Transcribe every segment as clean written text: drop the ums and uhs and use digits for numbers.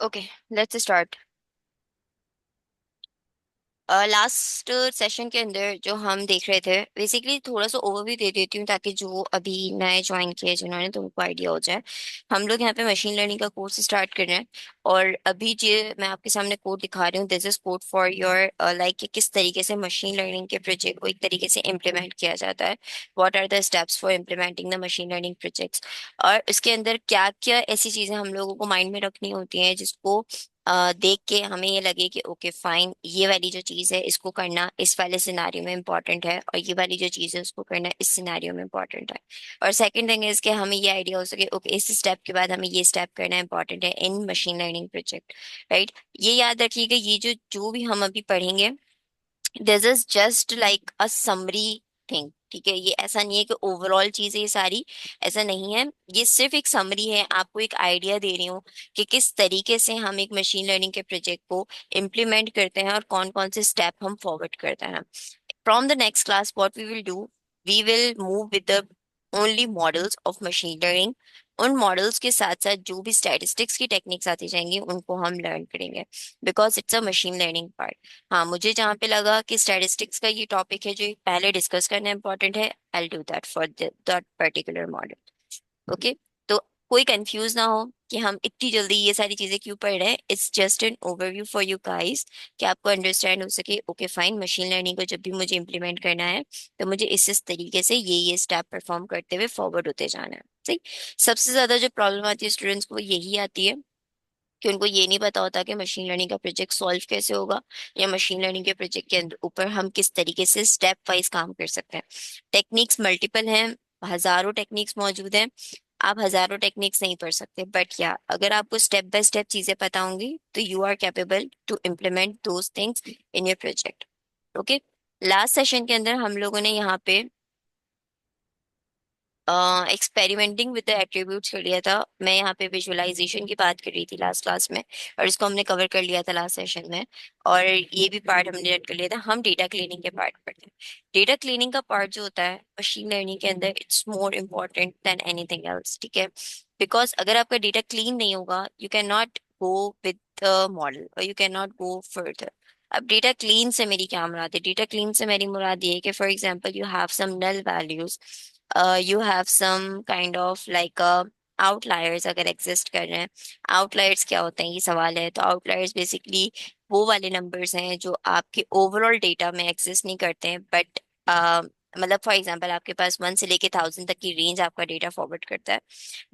Okay, let's start. Last session के अंदर जो हम देख रहे थे, बेसिकली थोड़ा सा ओवरव्यू दे देती हूँ ताकि जो अभी नए ज्वाइन किए जिन्होंने, तो उनको आइडिया हो जाए। हम लोग यहाँ पे मशीन लर्निंग का कोर्स स्टार्ट कर रहे हैं। और अभी जो मैं आपके सामने कोड दिखा रही हूँ, this is code for your like किस तरीके से मशीन लर्निंग के प्रोजेक्ट को एक तरीके से इम्प्लीमेंट किया जाता है। What are the steps for implementing the machine learning projects. और इसके अंदर क्या क्या ऐसी चीजें हम लोगों को माइंड में रखनी होती हैं जिसको देख के हमें ये लगे कि ओके फाइन, ये वाली जो चीज़ है इसको करना इस वाले सिनारियो में इम्पोर्टेंट है, और ये वाली जो चीज़ है उसको करना इस सिनारियो में इम्पोर्टेंट है। और सेकंड थिंग इज कि हमें ये आइडिया हो सके ओके इस स्टेप के बाद हमें ये स्टेप करना इम्पोर्टेंट है इन मशीन लर्निंग प्रोजेक्ट। राइट। ये याद रखिएगा, ये जो जो भी हम अभी पढ़ेंगे, this is just like a summary thing. ठीक है, ये ऐसा नहीं है कि ओवरऑल चीजें ये सारी, ऐसा नहीं है। ये सिर्फ एक समरी है, आपको एक आइडिया दे रही हूँ कि किस तरीके से हम एक मशीन लर्निंग के प्रोजेक्ट को इम्प्लीमेंट करते हैं और कौन कौन से स्टेप हम फॉरवर्ड करते हैं। From the next class, what we will do, we will move with the only models of machine learning. उन मॉडल्स के साथ साथ जो भी स्टैटिस्टिक्स की टेक्निक्स आती जाएंगी उनको हम लर्न करेंगे, because it's a machine learning part. हाँ, मुझे जहाँ पे लगा कि स्टैटिस्टिक्स का ये टॉपिक है जो पहले डिस्कस करना इंपॉर्टेंट है, I do that for that particular model. Okay. तो कोई कंफ्यूज ना हो कि हम इतनी जल्दी ये सारी चीजें क्यों पढ़ रहे हैं। It's just an overview for you guys, कि आपको अंडरस्टैंड हो सके ओके फाइन, मशीन लर्निंग को जब भी मुझे इम्प्लीमेंट करना है तो मुझे इस तरीके से ये स्टेप परफॉर्म करते हुए फॉरवर्ड होते जाना है। सही। सबसे ज्यादा जो प्रॉब्लम आती है स्टूडेंट्स को, वो यही आती है कि उनको ये नहीं पता होता कि मशीन लर्निंग का प्रोजेक्ट सॉल्व कैसे होगा, या मशीन लर्निंग के प्रोजेक्ट के ऊपर हम किस तरीके से स्टेप वाइज काम कर सकते हैं। टेक्निक्स मल्टीपल हैं, हजारों टेक्निक्स मौजूद हैं। आप हजारों टेक्निक्स नहीं पढ़ सकते, बट या अगर आपको स्टेप बाय स्टेप चीजें पता होंगी तो you are capable to implement those things in your project. Okay. Last session के अंदर हम लोगों ने यहाँ पे एक्सपेरिमेंटिंग विद द एट्रीब्यूट्स कर लिया था। मैं यहाँ पे विजुअलाइजेशन की बात कर रही थी लास्ट क्लास में, और इसको हमने कवर कर लिया था लास्ट सेशन में। और ये भी पार्ट हमने रेड कर लिया था। हम डेटा क्लीनिंग के पार्ट पढ़ते हैं। डेटा क्लीनिंग का पार्ट जो होता है मशीन लर्निंग के अंदर, it's more important than anything else. ठीक है, बिकॉज अगर आपका डेटा क्लीन नहीं होगा, you can not go with the model, और you can not go further. अब डेटा क्लीन से मेरी क्या मुराद है? डेटा क्लीन से मेरी मुराद ये है कि for example you have some null values, you have some kind of like outliers अगर एग्जिस्ट कर रहे हैं। आउटलायर्स क्या होते हैं, ये सवाल है। तो आउटलायर्स बेसिकली वो वाले नंबर्स हैं जो आपके ओवरऑल डेटा में एग्जिस्ट नहीं करते हैं, बट मतलब फॉर एग्जांपल आपके पास 1 से लेके 1000 तक की रेंज आपका डेटा फॉरवर्ड करता है,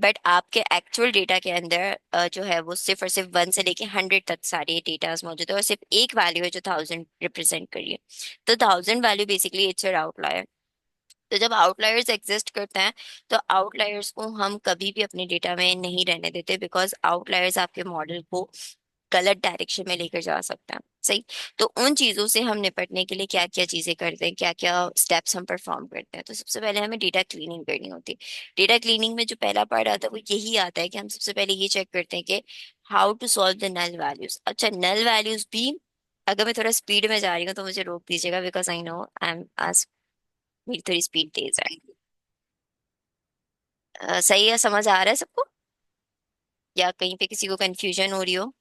बट आपके एक्चुअल डेटा के अंदर जो है वो सिर्फ और सिर्फ 1 से लेके 100 तक सारे डेटा मौजूद है, और सिर्फ एक वैल्यू है जो 1000 रिप्रेजेंट करिए। तो 1000 value basically it's your outlier. तो जब आउटलायर्स एग्जिस्ट करते हैं, तो आउटलायर्स को हम कभी भी अपने डेटा में नहीं रहने देते, बिकॉज आउटलायर्स आपके मॉडल को गलत डायरेक्शन में लेकर जा सकते हैं। सही। तो उन चीजों से हम निपटने के लिए क्या क्या चीजें करते हैं, क्या क्या स्टेप्स हम परफॉर्म करते हैं, तो सबसे पहले हमें डेटा क्लीनिंग करनी होती है। डेटा क्लीनिंग में जो पहला पार्ट आता है वो यही आता है कि हम सबसे पहले ये चेक करते हैं कि how to solve the null values. अच्छा, नल वैल्यूज भी, अगर मैं थोड़ा स्पीड में जा रही हूँ तो मुझे रोक दीजिएगा, because I know I am, मेरी थोड़ी स्पीड तेज है। सही है, समझ आ रहा है सबको, या कहीं पे किसी को कंफ्यूजन हो रही हो?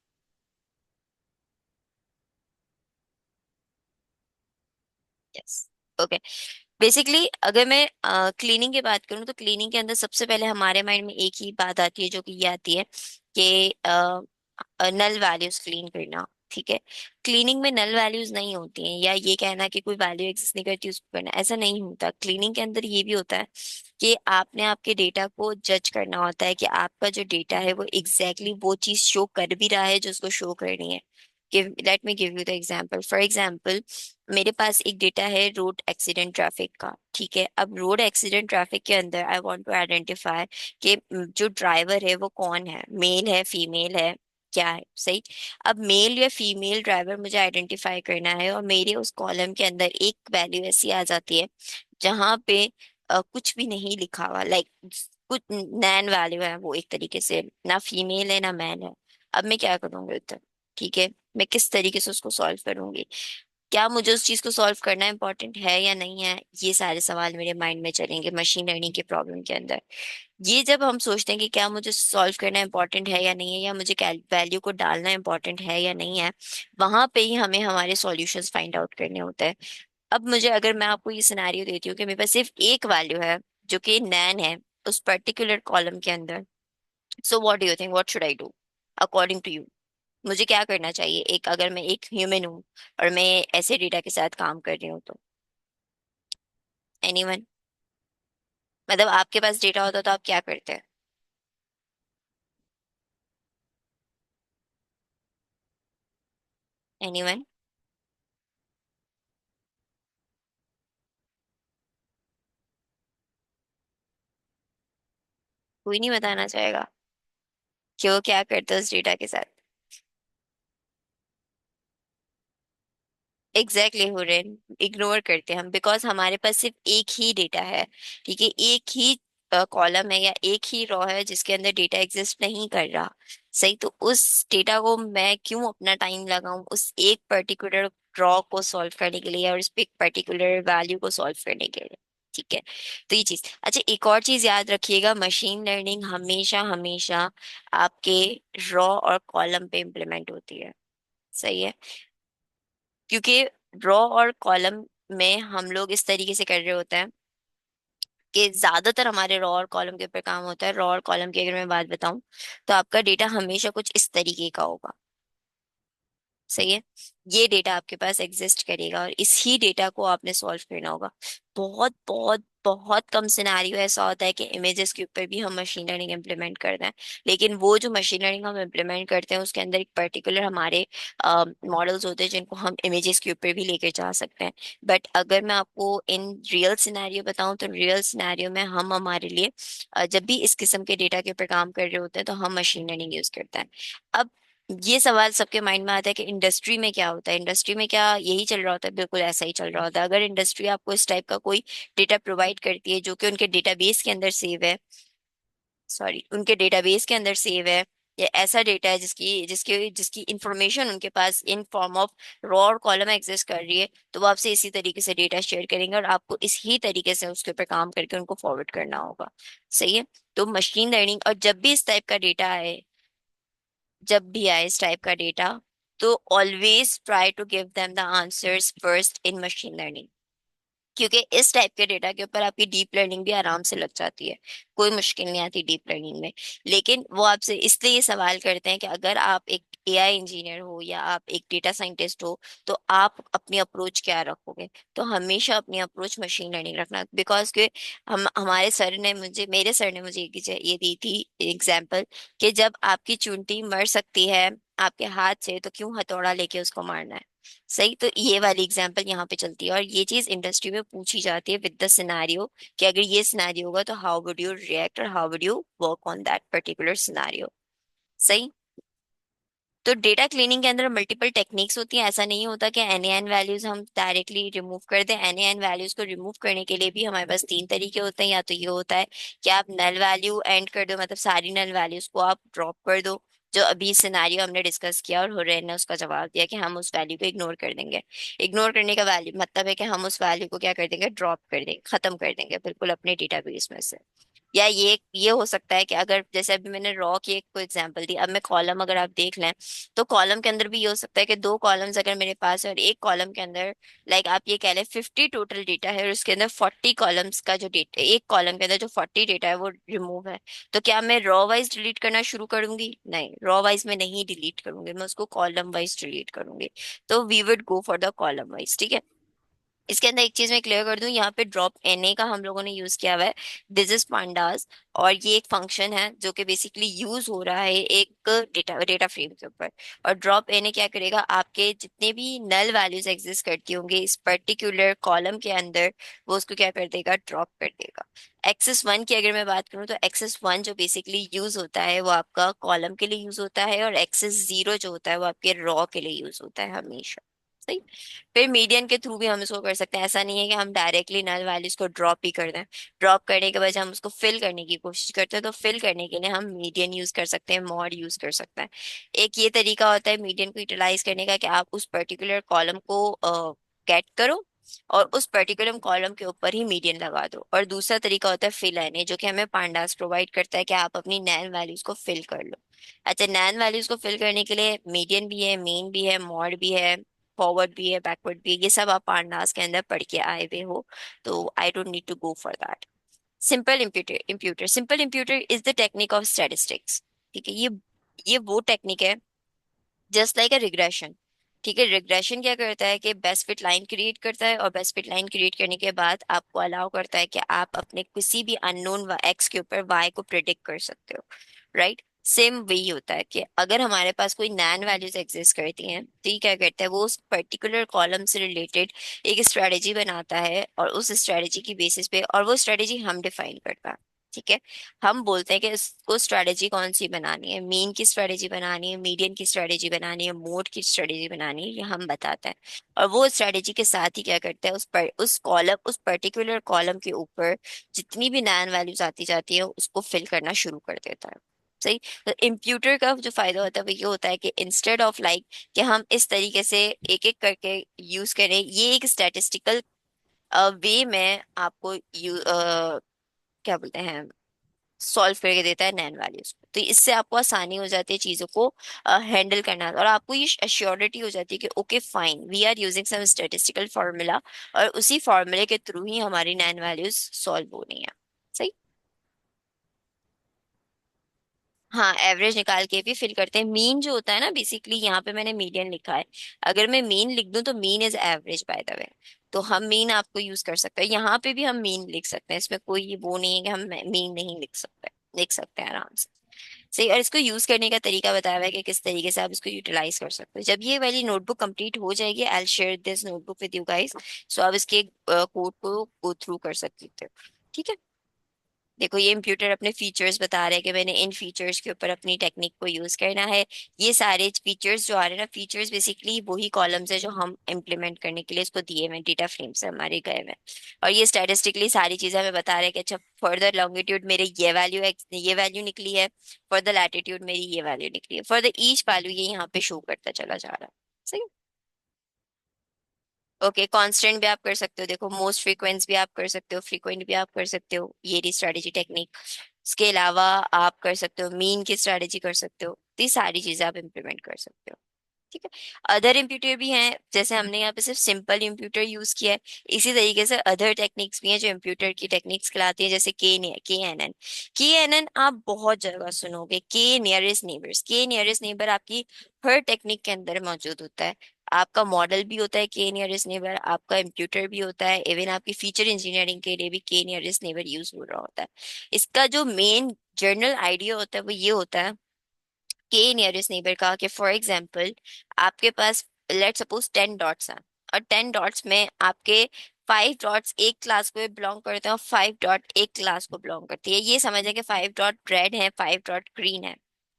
यस। ओके। बेसिकली अगर मैं क्लीनिंग की बात करूं, तो क्लीनिंग के अंदर सबसे पहले हमारे माइंड में एक ही बात आती है, जो कि ये आती है कि नल वैल्यूज क्लीन करना। ठीक है। क्लीनिंग में नल वैल्यूज नहीं होती हैं, या ये कहना कि कोई वैल्यू एग्जिस्ट नहीं करती उसको करना, ऐसा नहीं होता। क्लीनिंग के अंदर ये भी होता है कि आपने आपके डेटा को जज करना होता है कि आपका जो डेटा है वो एग्जैक्टली वो चीज शो कर भी रहा है जो उसको शो करनी है। Let me give you the example. For example, मेरे पास एक डेटा है रोड एक्सीडेंट ट्रैफिक का। ठीक है, अब रोड एक्सीडेंट ट्रैफिक के अंदर आई वांट टू आइडेंटिफाई कि जो ड्राइवर है वो कौन है, मेल है, फीमेल है, क्या है। सही। अब मेल या फीमेल ड्राइवर मुझे आइडेंटिफाई करना है, और मेरे उस कॉलम के अंदर एक वैल्यू ऐसी आ जाती है जहाँ पे कुछ भी नहीं लिखा हुआ, लाइक कुछ नैन वैल्यू है, वो एक तरीके से ना फीमेल है ना मैन है। अब मैं क्या करूंगी उधर? ठीक है, मैं किस तरीके से उसको सॉल्व करूंगी? क्या मुझे उस चीज को सॉल्व करना इंपॉर्टेंट है या नहीं है, ये सारे सवाल मेरे माइंड में चलेंगे मशीन लर्निंग के प्रॉब्लम के अंदर। ये जब हम सोचते हैं कि क्या मुझे सॉल्व करना इंपॉर्टेंट है या नहीं है, या मुझे वैल्यू को डालना इंपॉर्टेंट है या नहीं है, वहां पे ही हमें हमारे सॉल्यूशंस फाइंड आउट करने होते हैं। अब मुझे, अगर मैं आपको ये सिनेरियो देती हूँ कि मेरे पास सिर्फ एक वैल्यू है जो कि नैन है उस पर्टिकुलर कॉलम के अंदर, so what do you think, what should I do according to you? मुझे क्या करना चाहिए, एक अगर मैं एक ह्यूमन हूँ और मैं ऐसे डेटा के साथ काम कर रही हूँ तो? एनीवन? मतलब आपके पास डेटा होता तो आप क्या करते हैं? एनीवन? कोई नहीं बताना चाहेगा कि वो क्या करते हैं उस डेटा के साथ? एग्जैक्टली हुरैन, इग्नोर करते हैं हम, बिकॉज हमारे पास सिर्फ एक ही डेटा है। ठीक है, एक ही कॉलम है या एक ही रो है जिसके अंदर डेटा एग्जिस्ट नहीं कर रहा। सही, तो उस डेटा को मैं क्यों अपना टाइम लगाऊं उस एक पर्टिकुलर ड्रॉ को सॉल्व करने के लिए या उस एक पर्टिकुलर वैल्यू को सॉल्व करने के लिए? ठीक है, तो ये चीज। अच्छा, एक और चीज याद रखिएगा, मशीन लर्निंग हमेशा हमेशा आपके रॉ और कॉलम पे इम्प्लीमेंट होती है। सही है, क्योंकि ड्रॉ और कॉलम में हम लोग इस तरीके से कर रहे होते हैं कि ज्यादातर हमारे रॉ और कॉलम के ऊपर काम होता है। रॉ और कॉलम की अगर मैं बात बताऊं तो आपका डेटा हमेशा कुछ इस तरीके का होगा। सही है, ये डेटा आपके पास एग्जिस्ट करेगा और इसी डेटा को आपने सॉल्व करना होगा। बहुत बहुत बहुत कम सिनेरियो ऐसा होता है कि इमेजेस के ऊपर भी हम मशीन लर्निंग इम्प्लीमेंट करते हैं। लेकिन वो जो मशीन लर्निंग हम इम्प्लीमेंट करते हैं उसके अंदर एक पर्टिकुलर हमारे मॉडल्स होते हैं जिनको हम इमेजेस के ऊपर भी लेकर जा सकते हैं। बट अगर मैं आपको इन रियल सिनेरियो बताऊं तो रियल सिनेरियो में हम हमारे लिए जब भी इस किस्म के डेटा के ऊपर काम कर रहे होते हैं तो हम मशीन लर्निंग यूज करते हैं। अब ये सवाल सबके माइंड में आता है कि इंडस्ट्री में क्या होता है, इंडस्ट्री में क्या यही चल रहा होता है? बिल्कुल ऐसा ही चल रहा होता है। अगर इंडस्ट्री आपको इस टाइप का कोई डेटा प्रोवाइड करती है जो कि उनके डेटाबेस के अंदर सेव है, सॉरी उनके डेटाबेस के अंदर सेव है, या ऐसा डेटा है जिसकी जिसकी जिसकी इंफॉर्मेशन उनके पास इन फॉर्म ऑफ रॉ और कॉलम एग्जिस्ट कर रही है, तो वो आपसे इसी तरीके से डेटा शेयर करेंगे और आपको इसी तरीके से उसके ऊपर काम करके उनको फॉरवर्ड करना होगा। सही है, तो मशीन लर्निंग, और जब भी इस टाइप का डेटा आए, जब भी आए इस टाइप का डेटा, तो always try to give them the answers first in machine learning. क्योंकि इस टाइप के डेटा के ऊपर आपकी डीप लर्निंग भी आराम से लग जाती है, कोई मुश्किल नहीं आती डीप लर्निंग में। लेकिन वो आपसे इसलिए ये सवाल करते हैं कि अगर आप एक एआई इंजीनियर हो या आप एक डेटा साइंटिस्ट हो तो आप अपनी अप्रोच क्या रखोगे? तो हमेशा अपनी अप्रोच मशीन लर्निंग रखना, बिकॉज के हम हमारे सर ने मुझे मेरे सर ने मुझे ये दी थी एग्जाम्पल कि जब आपकी चूंटी मर सकती है आपके हाथ से तो क्यों हथौड़ा लेके उसको मारना है? सही, तो ये वाली एग्जांपल यहाँ पे चलती है और ये चीज इंडस्ट्री में पूछी जाती है विद द सिनेरियो कि अगर ये सिनेरियो होगा तो हाउ वुड यू रिएक्ट और how would you work on that particular scenario. सही, तो डेटा क्लीनिंग के अंदर मल्टीपल टेक्निक्स होती हैं। ऐसा नहीं होता कि एन वैल्यूज हम डायरेक्टली रिमूव कर दें। एन वैल्यूज को रिमूव करने के लिए भी हमारे पास तीन तरीके होते हैं। या तो ये होता है कि आप नल वैल्यू एंड कर दो, मतलब सारी नल वैल्यूज को आप ड्रॉप कर दो, जो अभी सिनेरियो हमने डिस्कस किया और हुरैन ने उसका जवाब दिया कि हम उस वैल्यू को इग्नोर कर देंगे। इग्नोर करने का वैल्यू मतलब है कि हम उस वैल्यू को क्या कर देंगे, ड्रॉप कर देंगे, खत्म कर देंगे बिल्कुल अपने डेटाबेस में से। या ये हो सकता है कि अगर जैसे अभी मैंने रॉ की एक को एग्जांपल दी, अब मैं कॉलम अगर आप देख लें तो कॉलम के अंदर भी ये हो सकता है कि दो कॉलम्स अगर मेरे पास है और एक कॉलम के अंदर, लाइक आप ये कह लें 50 टोटल डेटा है और उसके अंदर 40 कॉलम्स का जो डेटा, एक कॉलम के अंदर जो 40 डेटा है वो रिमूव है, तो क्या मैं रॉ वाइज डिलीट करना शुरू करूंगी? नहीं, रॉ वाइज में नहीं डिलीट करूंगी, मैं उसको कॉलम वाइज डिलीट करूंगी। तो we would go for the column wise. ठीक है, इसके अंदर एक चीज मैं क्लियर कर दूं, यहाँ पे ड्रॉप एनए का हम लोगों ने यूज किया हुआ है, दिस इज पांडास। और ये एक फंक्शन है जो कि बेसिकली यूज हो रहा है एक डेटा डेटा फ्रेम के ऊपर। और ड्रॉप एनए क्या करेगा, आपके जितने भी नल वैल्यूज एग्जिस्ट करती होंगे इस पर्टिकुलर कॉलम के अंदर, वो उसको क्या कर देगा, ड्रॉप कर देगा। एक्सेस वन की अगर मैं बात करूँ तो एक्सेस वन जो बेसिकली यूज होता है वो आपका कॉलम के लिए यूज होता है, और एक्सेस जीरो जो होता है वो आपके रॉ के लिए यूज होता है हमेशा। सही। फिर मीडियन के थ्रू भी हम इसको कर सकते हैं, ऐसा नहीं है कि हम डायरेक्टली नल वैल्यूज को ड्रॉप ही कर दें। ड्रॉप करने के बजाय हम उसको फिल करने की कोशिश करते हैं, तो फिल करने के लिए हम मीडियन यूज कर सकते हैं, मॉड यूज कर सकते हैं। एक ये तरीका होता है मीडियन को यूटिलाइज करने का, कि आप उस पर्टिकुलर कॉलम को गेट करो और उस पर्टिकुलर कॉलम के ऊपर ही मीडियन लगा दो। और दूसरा तरीका होता है फिल एन, जो कि हमें पांडास प्रोवाइड करता है कि आप अपनी नैन वैल्यूज को फिल कर लो। अच्छा, नैन वैल्यूज को फिल करने के लिए मीडियन भी है, मीन भी है, मॉड भी है, फॉरवर्ड भी है, बैकवर्ड भी है, ये सब आप पांडास के अंदर पढ़ के आए हुए हो। तो I don't need to go for that. Simple imputer is the technique of statistics. ठीक है, ये वो टेक्निक है, जस्ट लाइक अ रिग्रेशन। ठीक है, रिग्रेशन क्या करता है कि बेस्ट फिट लाइन क्रिएट करता है, और बेस्ट फिट लाइन क्रिएट करने के बाद आपको अलाउ करता है कि आप अपने किसी भी अननोन एक्स के ऊपर वाई को प्रिडिक्ट कर सकते हो। राइट। सेम वही होता है कि अगर हमारे पास कोई नैन वैल्यूज एग्जिस्ट करती हैं, तो ये क्या करता है, वो उस पर्टिकुलर कॉलम से रिलेटेड एक स्ट्रेटेजी बनाता है, और उस स्ट्रेटेजी की बेसिस पे, और वो स्ट्रेटेजी हम डिफाइन करता है। ठीक है, हम बोलते हैं कि इसको स्ट्रेटेजी कौन सी बनानी है, मीन की स्ट्रेटेजी बनानी है, मीडियन की स्ट्रेटेजी बनानी है, मोड की स्ट्रेटेजी बनानी है, ये हम बताते हैं। और वो स्ट्रेटेजी के साथ ही क्या करता है, उस पर्टिकुलर कॉलम के ऊपर जितनी भी नैन वैल्यूज आती जाती है उसको फिल करना शुरू कर देता है। सही। तो इम्प्यूटर का जो फायदा होता है वो ये होता है कि इंस्टेड ऑफ लाइक कि हम इस तरीके से एक एक करके यूज करें, ये एक स्टैटिस्टिकल वे में आपको क्या बोलते हैं, सॉल्व करके देता है नैन वैल्यूज को। तो इससे आपको आसानी हो जाती है चीजों को हैंडल करना, और आपको ये अश्योरिटी हो जाती है कि okay fine, we are using some statistical formula, और उसी फार्मूले के थ्रू ही हमारी नैन वैल्यूज सॉल्व होनी है। सही। हाँ, एवरेज निकाल के भी फिल करते हैं। मीन जो होता है ना, बेसिकली यहाँ पे मैंने मीडियन लिखा है, अगर मैं मीन लिख दूं तो mean is average by the way. तो हम मीन आपको यूज कर सकते हैं, यहाँ पे भी हम मीन लिख सकते हैं, इसमें कोई वो नहीं है कि हम मीन नहीं लिख सकते, लिख सकते हैं आराम से। सही। और इसको यूज करने का तरीका बताया हुआ है कि किस तरीके से आप इसको यूटिलाइज कर सकते हो। जब ये वाली नोटबुक कंप्लीट हो जाएगी, I will share this notebook with you guys, so आप इसके कोड को गो थ्रू कर सकते हो। ठीक है। देखो, ये कंप्यूटर अपने फीचर्स बता रहे हैं कि मैंने इन फीचर्स के ऊपर अपनी टेक्निक को यूज करना है। ये सारे फीचर्स जो आ रहे हैं ना, फीचर्स बेसिकली वही कॉलम्स है जो हम इम्प्लीमेंट करने के लिए इसको दिए हुए डेटा फ्रेम से हमारे गए हुए हैं। और ये स्टैटिस्टिकली सारी चीजें हमें बता रहे हैं कि अच्छा, फॉर द लॉन्गिट्यूड मेरे ये वैल्यू निकली है, फॉर द लैटिट्यूड मेरी ये वैल्यू निकली है, फॉर द ईच वैल्यू ये यहाँ पे शो करता चला जा रहा है। सही। ओके, कांस्टेंट भी आप कर सकते हो, देखो मोस्ट फ्रीक्वेंस भी आप कर सकते हो, फ्रीक्वेंट भी आप कर सकते हो, ये रही स्ट्रेटेजी टेक्निक। इसके अलावा आप कर सकते हो मीन की स्ट्रेटेजी कर सकते हो, तो ये सारी चीजें आप इम्प्लीमेंट कर सकते हो। ठीक है। अदर इम्प्यूटर भी हैं, जैसे हमने यहाँ पे सिर्फ सिंपल इम्प्यूटर यूज किया है, इसी तरीके से अदर टेक्निक्स भी हैं जो इम्प्यूटर की टेक्निक्स कहलाती है, जैसे के एन एन आप बहुत जगह सुनोगे, के नियरेस्ट नेबर आपकी हर टेक्निक के अंदर मौजूद होता है। आपका मॉडल भी होता है के नियरेस्ट नेबर, आपका इम्प्यूटर भी होता है, इवन आपकी फीचर इंजीनियरिंग के लिए भी के नियरेस्ट नेबर यूज हो रहा होता है। इसका जो मेन जर्नल आइडिया होता है वो ये होता है के नियरेस्ट नेबर का, कि फॉर एग्जांपल आपके पास लेट सपोज 10 डॉट्स हैं, और 10 डॉट्स में आपके 5 डॉट्स एक क्लास को बिलोंग करते हैं, और 5 डॉट एक क्लास को बिलोंग करती है। ये समझ है कि 5 डॉट रेड है, 5 डॉट ग्रीन है।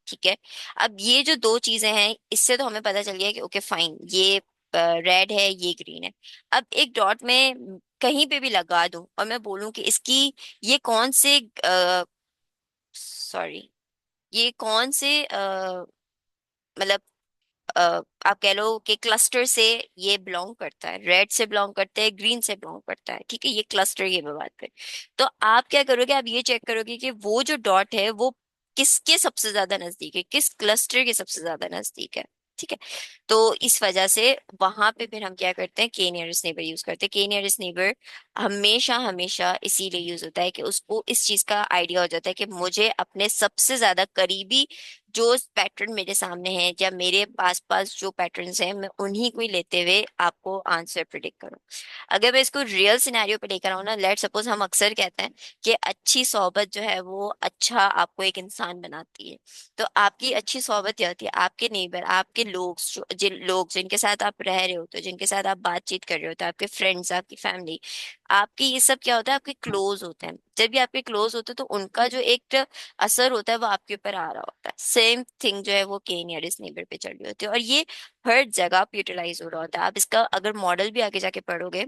ठीक है। अब ये जो दो चीजें हैं, इससे तो हमें पता चल गया कि ओके फाइन, ये रेड है, ये ग्रीन है। अब एक डॉट में कहीं पे भी लगा दूं और मैं बोलूं कि इसकी ये कौन से सॉरी ये कौन से मतलब अ, आप कह लो कि क्लस्टर से ये बिलोंग करता है, रेड से बिलोंग करता है, ग्रीन से बिलोंग करता है। ठीक है, ये क्लस्टर की मैं बात करें, तो आप क्या करोगे, आप ये चेक करोगे कि वो जो डॉट है वो किसके सबसे ज्यादा नजदीक है, किस क्लस्टर के सबसे ज्यादा नजदीक है। ठीक है। तो इस वजह से वहां पे फिर हम क्या करते हैं, के नियरेस्ट नेबर यूज करते हैं। के नियरेस्ट नेबर हमेशा हमेशा इसीलिए यूज होता है कि उसको इस चीज का आइडिया हो जाता है कि मुझे अपने सबसे ज्यादा करीबी जो पैटर्न मेरे सामने है, या मेरे पास पास जो पैटर्न्स हैं, मैं उन्हीं को ही लेते हुए आपको आंसर प्रिडिक्ट करूं। अगर मैं इसको रियल सिनेरियो पे लेकर आऊं ना, लेट सपोज हम अक्सर कहते हैं कि अच्छी सोहबत जो है वो अच्छा आपको एक इंसान बनाती है। तो आपकी अच्छी सोहबत ये होती है, आपके नेबर, आपके जिन लोग जिनके साथ आप रह रहे होते हो, जिनके साथ आप बातचीत कर रहे होते हो, आपके फ्रेंड्स, आपकी फैमिली, आपके ये सब क्या होता है, आपके क्लोज होते हैं। जब भी आपके क्लोज होते हैं तो उनका जो एक असर होता है वो आपके ऊपर आ रहा होता है। सेम थिंग जो है वो के नियरेस्ट नेबर पे चल रही होती है, और ये हर जगह पे यूटिलाइज हो रहा होता है। आप इसका अगर मॉडल भी आगे जाके पढ़ोगे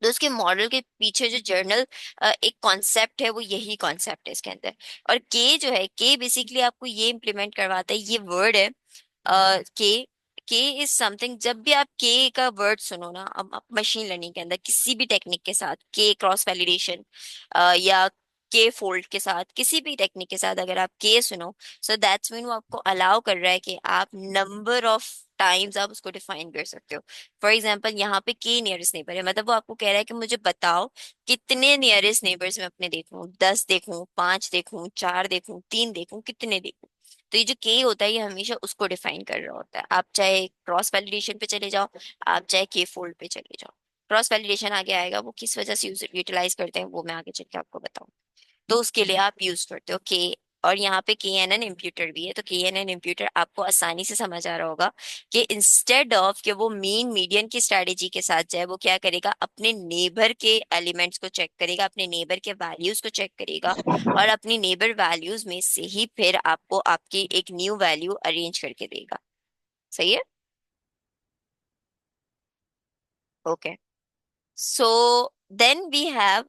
तो उसके मॉडल के पीछे जो जर्नल एक कॉन्सेप्ट है वो यही कॉन्सेप्ट है इसके अंदर। और के जो है, के बेसिकली आपको ये इम्प्लीमेंट करवाता है, ये वर्ड है के। के इज समथिंग, जब भी आप के का वर्ड सुनो ना, अब मशीन लर्निंग के अंदर किसी भी टेक्निक के साथ, के क्रॉस वैलिडेशन या के फोल्ड के साथ, किसी भी टेक्निक के साथ अगर आप के सुनो, सो दैट्स मीन वो आपको अलाउ कर रहा है कि आप नंबर ऑफ टाइम्स आप उसको डिफाइन कर सकते हो। फॉर एग्जाम्पल यहाँ पे के नियरेस्ट नेबर है, मतलब वो आपको कह रहा है कि मुझे बताओ कितने नियरेस्ट नेबर्स मैं अपने देखूं, 10 देखूं, 5 देखूं, 4 देखूं, 3 देखूं, कितने देखूं। तो ये जो के होता है ये हमेशा उसको डिफाइन कर रहा होता है। आप चाहे क्रॉस वैलिडेशन पे चले जाओ, आप चाहे के फोल्ड पे चले जाओ। क्रॉस वैलिडेशन आगे आएगा, वो किस वजह से यूटिलाइज करते हैं वो मैं आगे चल के आपको बताऊं। तो उसके लिए आप यूज करते हो के। और यहाँ पे के एन एन इम्प्यूटर भी है, तो के एन एन इम्प्यूटर आपको आसानी से समझ आ रहा होगा कि इंस्टेड ऑफ कि वो मीन मीडियन की स्ट्रेटेजी के साथ जाए, वो क्या करेगा, अपने नेबर के एलिमेंट्स को चेक करेगा, अपने नेबर के वैल्यूज को चेक करेगा, और अपनी नेबर वैल्यूज में से ही फिर आपको आपकी एक न्यू वैल्यू अरेंज करके देगा। सही है। Okay, so then we have,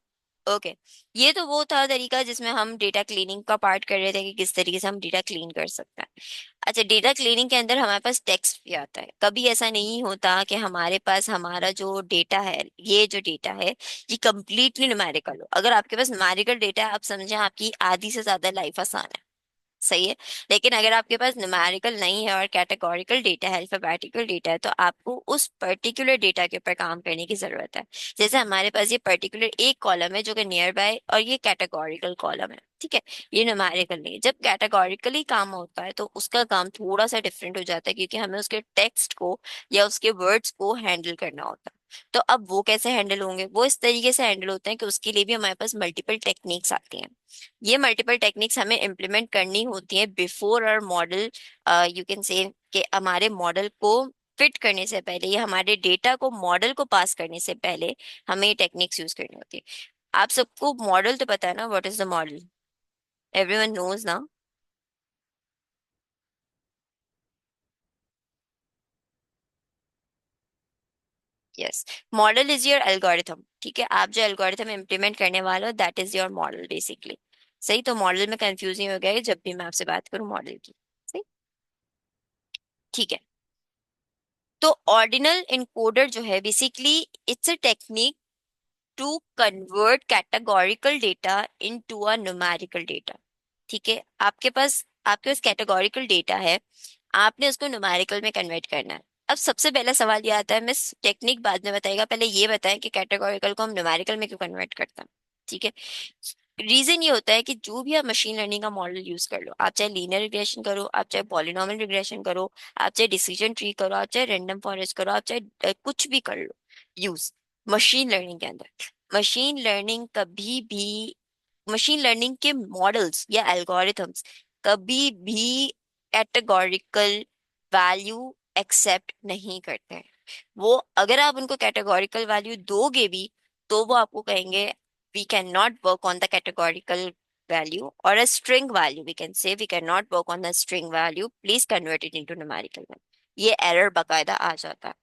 okay, ये तो वो था तरीका जिसमें हम डेटा क्लीनिंग का पार्ट कर रहे थे कि किस तरीके से हम डेटा क्लीन कर सकते हैं। अच्छा, डेटा क्लीनिंग के अंदर हमारे पास टेक्स्ट भी आता है। कभी ऐसा नहीं होता कि हमारे पास हमारा जो डेटा है, ये जो डेटा है ये कंप्लीटली न्यूमेरिकल हो। अगर आपके पास न्यूमेरिकल डेटा है, आप समझें आपकी आधी से ज्यादा लाइफ आसान है। सही है। लेकिन अगर आपके पास न्यूमेरिकल नहीं है और कैटेगोरिकल डेटा है, अल्फाबेटिकल डेटा है, तो आपको उस पर्टिकुलर डेटा के ऊपर काम करने की जरूरत है। जैसे हमारे पास ये पर्टिकुलर एक कॉलम है जो कि नियर बाय, और ये कैटेगोरिकल कॉलम है, ठीक है। ये न्यूमेरिकल नहीं है। जब कैटेगोरिकली काम होता है तो उसका काम थोड़ा सा डिफरेंट हो जाता है, क्योंकि हमें उसके टेक्स्ट को या उसके वर्ड्स को हैंडल करना होता है। तो अब वो कैसे हैंडल होंगे, वो इस तरीके से हैंडल होते हैं कि उसके लिए भी हमारे पास मल्टीपल टेक्निक्स आती हैं। ये मल्टीपल टेक्निक्स हमें इम्प्लीमेंट करनी होती है before our model, you can say कि हमारे मॉडल को फिट करने से पहले या हमारे डेटा को मॉडल को पास करने से पहले हमें ये टेक्निक्स यूज करनी होती है। आप सबको मॉडल तो पता है ना, what is the model, everyone knows ना। Yes, model is your algorithm, ठीक है। आप जो एल्गोरिथम इम्प्लीमेंट करने वाले हो that is your model basically. सही, तो मॉडल में कंफ्यूज नहीं हो गया है जब भी मैं आपसे बात करूं मॉडल की। सही, ठीक है। तो ऑर्डिनल इनकोडर जो है basically it's a technique to convert categorical data into a numerical data. ठीक है, आपके पास कैटेगोरिकल डेटा है, आपने उसको न्यूमेरिकल में कन्वर्ट करना है। अब सबसे पहला सवाल ये आता है, मिस टेक्निक बाद में बताएगा, पहले ये बताएं कि कैटेगोरिकल को हम न्यूमेरिकल में क्यों कन्वर्ट करते हैं। ठीक है, रीजन ये होता है कि जो भी आप मशीन लर्निंग का मॉडल यूज कर लो, आप चाहे लीनियर रिग्रेशन करो, आप चाहे पॉलिनॉमियल रिग्रेशन करो, आप चाहे डिसीजन ट्री करो, आप चाहे रैंडम फॉरेस्ट करो, आप चाहे कुछ भी कर लो यूज मशीन लर्निंग के अंदर, मशीन लर्निंग कभी भी, मशीन लर्निंग के मॉडल्स या एल्गोरिथम्स कभी भी कैटेगोरिकल वैल्यू एक्सेप्ट नहीं करते हैं। वो अगर आप उनको कैटेगोरिकल वैल्यू दोगे भी तो वो आपको कहेंगे we can not work on the categorical value or a string value, we can say we cannot work on the string value, please convert it into numerical value। ये एरर बकायदा आ जाता है।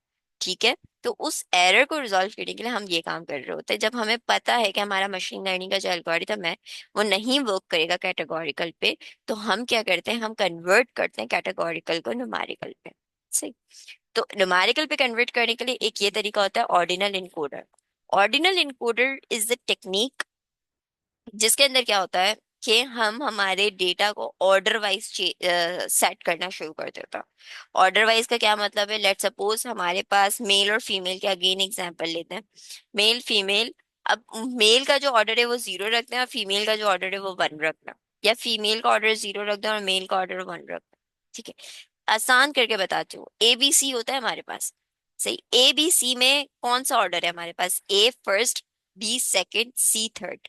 ठीक है, तो उस एरर को रिजॉल्व करने के लिए हम ये काम कर रहे होते हैं। जब हमें पता है कि हमारा मशीन लर्निंग का जो एल्गोरिथम है वो नहीं वर्क करेगा कैटेगोरिकल पे, तो हम क्या करते हैं, हम कन्वर्ट करते हैं कैटेगोरिकल को न्यूमेरिकल पे। सही, तो न्यूमेरिकल पे कन्वर्ट करने के लिए एक ये तरीका होता है ordinal encoder. Ordinal encoder is the technique जिसके अंदर क्या होता है कि हम हमारे डेटा को ऑर्डर वाइज सेट करना शुरू कर देता है। ऑर्डर वाइज का क्या मतलब है, लेट सपोज हमारे पास मेल और फीमेल के अगेन एग्जांपल लेते हैं, मेल फीमेल। अब मेल का जो ऑर्डर है वो 0 रखते हैं और फीमेल का जो ऑर्डर है वो 1 रखना है। या फीमेल का ऑर्डर 0 रखते हैं और मेल का ऑर्डर 1 रखना है। ठीक है, आसान करके बताती हूँ, ए बी सी होता है हमारे पास। सही, ए बी सी में कौन सा ऑर्डर है हमारे पास, ए फर्स्ट, बी सेकंड, सी थर्ड।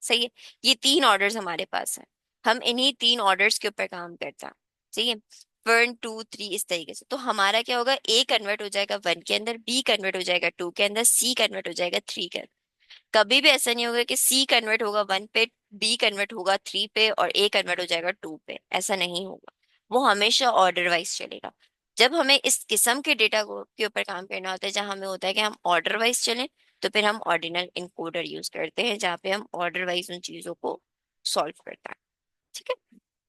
सही है, ये 3 ऑर्डर्स हमारे पास हैं। हम इन्हीं 3 ऑर्डर्स के ऊपर काम करते हैं। सही है, 1 2 3 इस तरीके से। तो हमारा क्या होगा, ए कन्वर्ट हो जाएगा 1 के अंदर, बी कन्वर्ट हो जाएगा 2 के अंदर, सी कन्वर्ट हो जाएगा 3 के अंदर। कभी भी ऐसा नहीं होगा कि सी कन्वर्ट होगा 1 पे, बी कन्वर्ट होगा 3 पे और ए कन्वर्ट हो जाएगा 2 पे, ऐसा नहीं होगा। वो हमेशा ऑर्डर वाइज चलेगा। जब हमें इस किस्म के डेटा को के ऊपर काम करना होता है, जहां हमें होता है कि हम ऑर्डर वाइज चलें, तो फिर हम ऑर्डिनल इनकोडर यूज करते हैं, जहाँ पे हम ऑर्डर वाइज उन चीजों को सॉल्व करते हैं। ठीक है।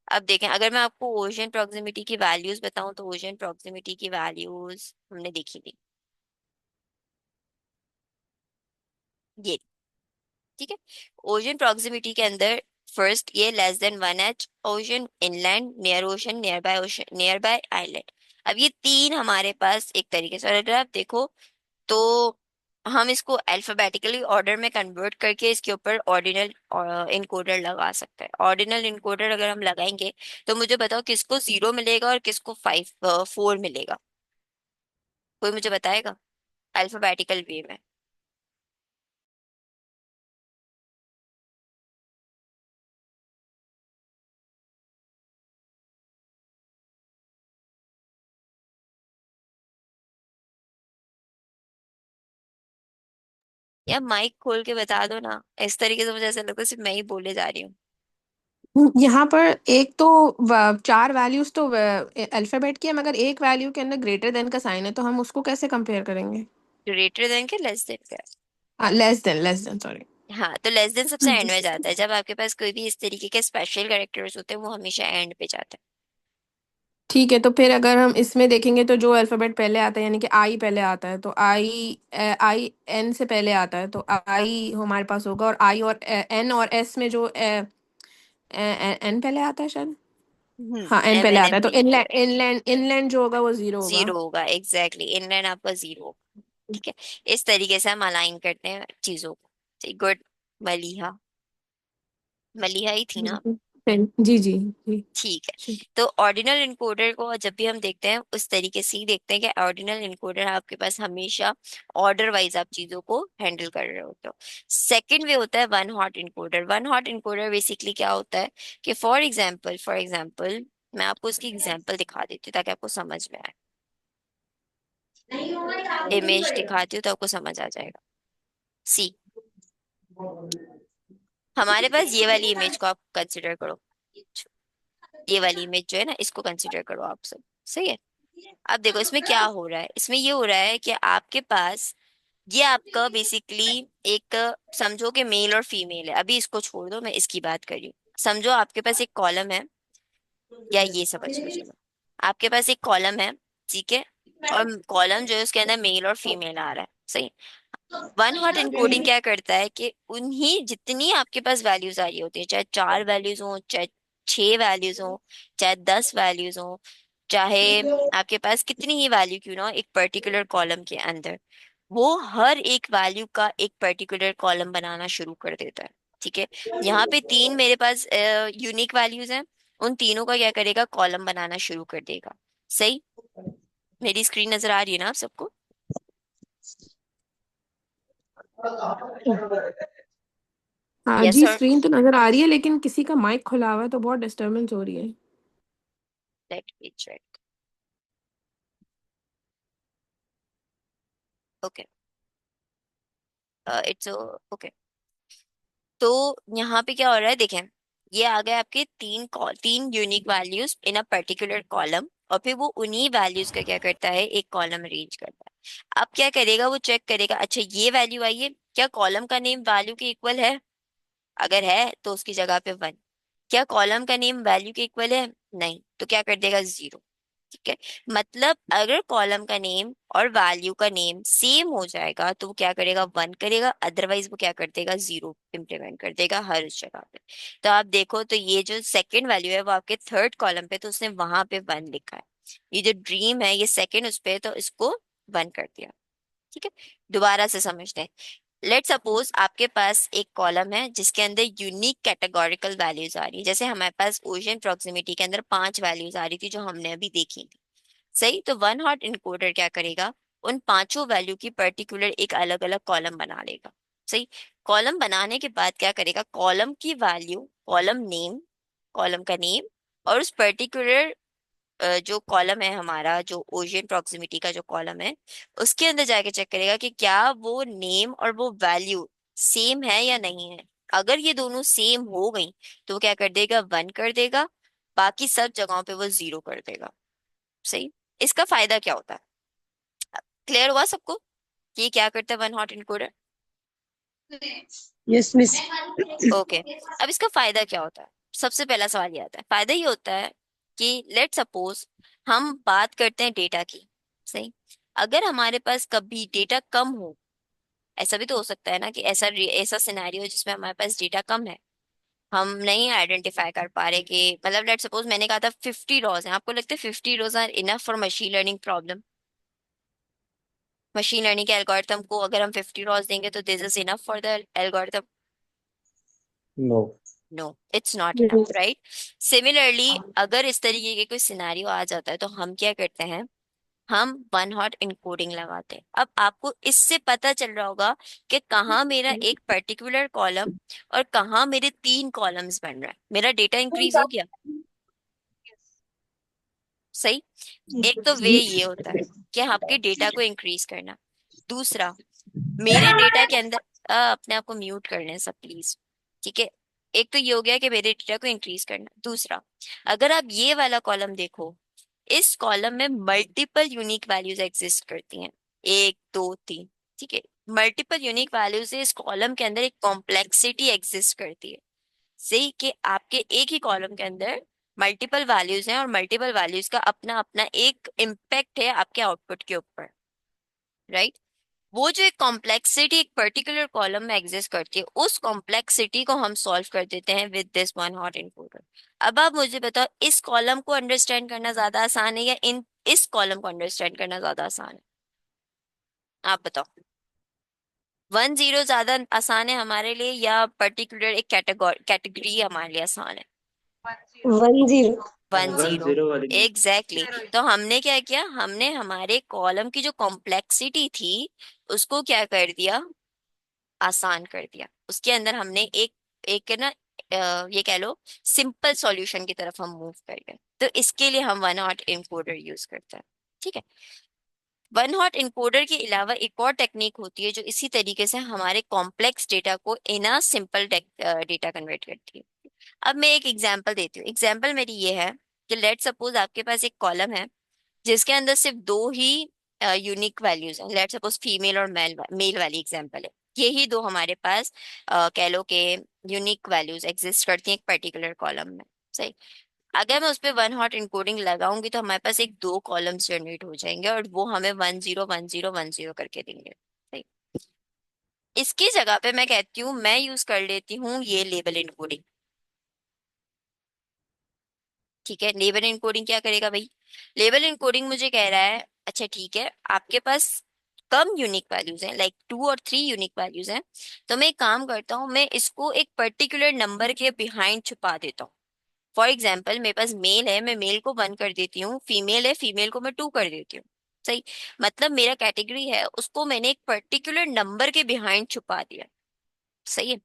अब देखें, अगर मैं आपको ओशन प्रॉक्सिमिटी की वैल्यूज बताऊं, तो ओशन प्रॉक्सिमिटी की वैल्यूज हमने देखी थी, ये। ठीक है। ओशन प्रॉक्सिमिटी के अंदर फर्स्ट ये <1 ocean, inland, near ocean, near by ocean, near by island. अब ये तीन हमारे पास एक तरीके से, और अगर आप देखो तो हम इसको अल्फाबेटिकली ऑर्डर में कन्वर्ट करके इसके ऊपर ऑर्डिनल इनकोडर लगा सकते हैं। ऑर्डिनल इनकोडर अगर हम लगाएंगे, तो मुझे बताओ किसको 0 मिलेगा और किसको 4 मिलेगा? कोई मुझे बताएगा? अल्फाबेटिकल वे में। या माइक खोल के बता दो ना, इस तरीके से मुझे ऐसा लगता है सिर्फ मैं ही बोले जा रही हूँ। यहाँ पर एक तो चार वैल्यूज तो अल्फाबेट की है, मगर एक वैल्यू के अंदर ग्रेटर देन का साइन है, तो हम उसको कैसे कंपेयर करेंगे? ग्रेटर देन के लेस देन का? Less than sorry. हाँ, तो लेस देन सबसे एंड में जाता है। जब आपके पास कोई भी इस तरीके के स्पेशल कैरेक्टर्स होते हैं, वो हमेशा एंड पे जाता ठीक है, तो फिर अगर हम इसमें देखेंगे तो जो अल्फाबेट पहले आता है, यानी कि आई पहले आता है, तो आई एन से पहले आता है, तो आई हमारे पास होगा। और आई और एन और एस में जो एन पहले आता है शायद। है। हाँ, एन एम पहले एन आता एम है, तो पी के। इनलैंड इनलैंड इनलैंड जो होगा वो जीरो होगा। 0 होगा, एग्जैक्टली, इनलाइन आपका 0 होगा। ठीक है। इस तरीके से हम अलाइन करते हैं चीजों को। गुड। मलिहा, मलिहा ही थी ना? जी जी जी। ठीक है। जी। तो ऑर्डिनल इनकोडर को जब भी हम देखते हैं, उस तरीके से ही देखते हैं कि ऑर्डिनल इनकोडर आपके पास हमेशा ऑर्डर वाइज आप चीजों को हैंडल कर रहे होते हो। सेकंड वे होता है one hot encoder. One hot encoder basically क्या होता है कि फॉर एग्जांपल मैं आपको इसकी एग्जांपल दिखा देती हूँ ताकि आपको समझ में आए। इमेज दिखाती हूँ तो आपको समझ आ जाएगा। सी, हमारे पास ये वाली इमेज को आप कंसिडर करो। ये वाली इमेज जो है ना, इसको कंसिडर करो आप सब। सही है। अब देखो इसमें क्या हो रहा है। इसमें ये हो रहा है कि आपके पास ये आपका बेसिकली एक, समझो कि मेल और फीमेल है। अभी इसको छोड़ दो, मैं इसकी बात कर रही हूँ। समझो आपके पास एक कॉलम है, या ये समझ लो, चलो आपके पास एक कॉलम है। ठीक है। और कॉलम जो है उसके अंदर मेल और फीमेल आ रहा है। सही। वन हॉट इनकोडिंग क्या करता है कि उन्हीं जितनी आपके पास वैल्यूज आ रही होती है, चाहे 4 वैल्यूज हो, चाहे 6 वैल्यूज हो, चाहे 10 वैल्यूज हो, चाहे आपके पास कितनी ही वैल्यू क्यों ना हो एक पर्टिकुलर कॉलम के अंदर, वो हर एक वैल्यू का एक पर्टिकुलर कॉलम बनाना शुरू कर देता है। ठीक है। यहाँ पे तीन मेरे पास यूनिक वैल्यूज हैं। उन तीनों का क्या करेगा, कॉलम बनाना शुरू कर देगा। सही। मेरी स्क्रीन नजर आ रही है ना आप सबको? हाँ यस जी, और स्क्रीन तो नजर आ रही है, लेकिन किसी का माइक खुला हुआ है तो बहुत डिस्टरबेंस हो रही है। Let me check. Okay. It's okay. तो यहाँ पे क्या हो रहा है देखें, ये आ गए आपके तीन unique values in a particular column, और फिर वो उन्हीं वैल्यूज का क्या करता है, एक कॉलम अरेंज करता है। अब क्या करेगा, वो चेक करेगा, अच्छा ये वैल्यू आई है, क्या कॉलम का नेम वैल्यू के इक्वल है? अगर है तो उसकी जगह पे 1। क्या कॉलम का नेम वैल्यू के इक्वल है? नहीं, तो क्या कर देगा, 0। ठीक है। मतलब अगर कॉलम का नेम और वैल्यू का नेम सेम हो जाएगा, तो वो क्या करेगा, 1 करेगा, अदरवाइज वो क्या कर देगा, 0 इम्प्लीमेंट कर देगा हर उस जगह पे। तो आप देखो, तो ये जो सेकंड वैल्यू है वो आपके थर्ड कॉलम पे, तो उसने वहां पे 1 लिखा है। ये जो ड्रीम है ये सेकंड उस पे, तो इसको 1 कर दिया। ठीक है। दोबारा से समझते हैं। लेट सपोज आपके पास एक कॉलम है जिसके अंदर यूनिक कैटेगोरिकल वैल्यूज आ रही है। जैसे हमारे पास ओशन प्रॉक्सिमिटी के अंदर 5 वैल्यूज आ रही थी जो हमने अभी देखी थी। सही। तो वन हॉट इनकोडर क्या करेगा, उन पांचों वैल्यू की पर्टिकुलर एक अलग अलग कॉलम बना लेगा। सही। कॉलम बनाने के बाद क्या करेगा, कॉलम की वैल्यू, कॉलम का नेम, और उस पर्टिकुलर जो कॉलम है हमारा, जो ओशन प्रॉक्सिमिटी का जो कॉलम है, उसके अंदर जाके चेक करेगा कि क्या वो नेम और वो वैल्यू सेम है या नहीं है। अगर ये दोनों सेम हो गई तो वो क्या कर देगा, 1 कर देगा, बाकी सब जगहों पे वो 0 कर देगा। सही। इसका फायदा क्या होता है, क्लियर हुआ सबको कि ये क्या करता है one hot encoder? Yes miss. Okay. अब इसका फायदा क्या होता है, सबसे पहला सवाल ये आता है, फायदा ये होता है कि लेट सपोज हम बात करते हैं डेटा की। सही। अगर हमारे पास कभी डेटा कम हो, ऐसा भी तो हो सकता है ना कि ऐसा सिनेरियो जिसमें हमारे पास डेटा कम है, हम नहीं आइडेंटिफाई कर पा रहे कि मतलब लेट सपोज मैंने कहा था 50 रॉज हैं, आपको लगता है 50 rows are enough for machine learning problem? Machine learning के एल्गोरिथम को अगर हम 50 रॉज देंगे तो this is enough for the algorithm? No. No, it's not enough, right. Similarly अगर इस तरीके के कोई सिनेरियो आ जाता है तो हम क्या करते हैं, हम वन हॉट इनकोडिंग लगाते हैं। अब आपको इससे पता चल रहा होगा कि कहाँ मेरा एक पर्टिकुलर कॉलम और कहाँ मेरे 3 कॉलम्स बन रहा है, मेरा डेटा इंक्रीज हो गया। सही। एक तो वे ये होता है कि आपके डेटा को इंक्रीज करना। दूसरा, मेरे डेटा के अंदर अपने आप को म्यूट कर लें सब प्लीज, ठीक है। एक तो ये हो गया कि मेरे डेटा को इंक्रीज करना। दूसरा, अगर आप ये वाला कॉलम देखो, इस कॉलम में मल्टीपल यूनिक वैल्यूज एग्जिस्ट करती हैं, 1 2 3, ठीक है। मल्टीपल यूनिक वैल्यूज से इस कॉलम के अंदर एक कॉम्प्लेक्सिटी एग्जिस्ट करती है। सही कि आपके एक ही कॉलम के अंदर मल्टीपल वैल्यूज हैं और मल्टीपल वैल्यूज का अपना अपना एक इम्पेक्ट है आपके आउटपुट के ऊपर, राइट। वो जो एक कॉम्प्लेक्सिटी एक पर्टिकुलर कॉलम में एग्जिस्ट करती है, उस कॉम्प्लेक्सिटी को हम सॉल्व कर देते हैं with this one hot encoder. अब आप मुझे बताओ, इस कॉलम को अंडरस्टैंड करना ज्यादा आसान है या इन इस कॉलम को अंडरस्टैंड करना ज्यादा आसान है? आप बताओ, 1 0 ज्यादा आसान है हमारे लिए या पर्टिकुलर एक कैटेगरी हमारे लिए आसान है? 10। 1 0। 10 वाली। एग्जैक्टली। तो हमने क्या किया, हमने हमारे कॉलम की जो कॉम्प्लेक्सिटी थी उसको क्या कर दिया, आसान कर दिया। उसके अंदर हमने एक एक है ना, ये कह लो सिंपल सॉल्यूशन की तरफ हम मूव कर गए। तो इसके लिए हम वन हॉट एनकोडर यूज करते हैं, ठीक है। वन हॉट इनकोडर के अलावा एक और टेक्निक होती है जो इसी तरीके से हमारे कॉम्प्लेक्स डेटा को इन अ सिंपल डेटा कन्वर्ट करती है। अब मैं एक एग्जांपल देती हूँ। एग्जांपल मेरी ये है कि लेट सपोज आपके पास एक कॉलम है जिसके अंदर सिर्फ 2 ही यूनिक वैल्यूज हैं। लेट सपोज फीमेल और मेल मेल वाली एग्जांपल है। यही दो हमारे पास कह लो कि यूनिक वैल्यूज एग्जिस्ट करती हैं एक पर्टिकुलर कॉलम में। सही। अगर मैं उस पर वन हॉट इनकोडिंग लगाऊंगी तो हमारे पास एक 2 कॉलम्स जनरेट हो जाएंगे और वो हमें 1 0 1 0 1 0 करके देंगे। सही। इसकी जगह पे मैं कहती हूँ, मैं यूज कर लेती हूँ ये लेबल इनकोडिंग। ठीक है, लेबल इनकोडिंग क्या करेगा भाई, लेबल इनकोडिंग मुझे कह रहा है अच्छा ठीक है आपके पास कम यूनिक वैल्यूज हैं, लाइक 2 और 3 यूनिक वैल्यूज हैं, तो मैं एक काम करता हूँ, मैं इसको एक पर्टिकुलर नंबर के बिहाइंड छुपा देता हूँ। फॉर एग्जाम्पल मेरे पास मेल है, मैं मेल को 1 कर देती हूँ, फीमेल है फीमेल को मैं 2 कर देती हूँ। सही। मतलब मेरा कैटेगरी है उसको मैंने एक पर्टिकुलर नंबर के बिहाइंड छुपा दिया। सही है।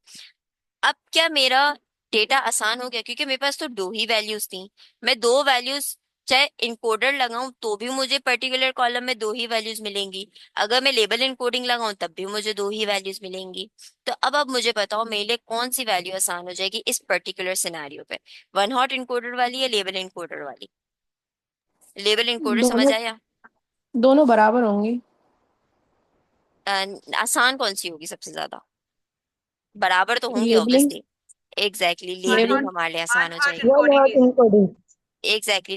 अब क्या मेरा डेटा आसान हो गया, क्योंकि मेरे पास तो 2 ही वैल्यूज थी। मैं 2 वैल्यूज चाहे इनकोडर लगाऊं तो भी मुझे पर्टिकुलर कॉलम में 2 ही वैल्यूज मिलेंगी, अगर मैं लेबल इनकोडिंग लगाऊं तब भी मुझे 2 ही वैल्यूज मिलेंगी। तो अब मुझे बताओ मेरे लिए कौन सी वैल्यू आसान हो जाएगी इस पर्टिकुलर सिनेरियो पे, वन हॉट इनकोडर वाली या लेबल इनकोडर वाली? लेबल इनकोडर समझ दोनों आया? दोनों बराबर होंगी। आसान कौन सी होगी सबसे ज्यादा? बराबर तो होंगे labelling. Obviously. Exactly, label. Labelling हमारे लिए आसान हो जाएगी। One hot encoding. Exactly,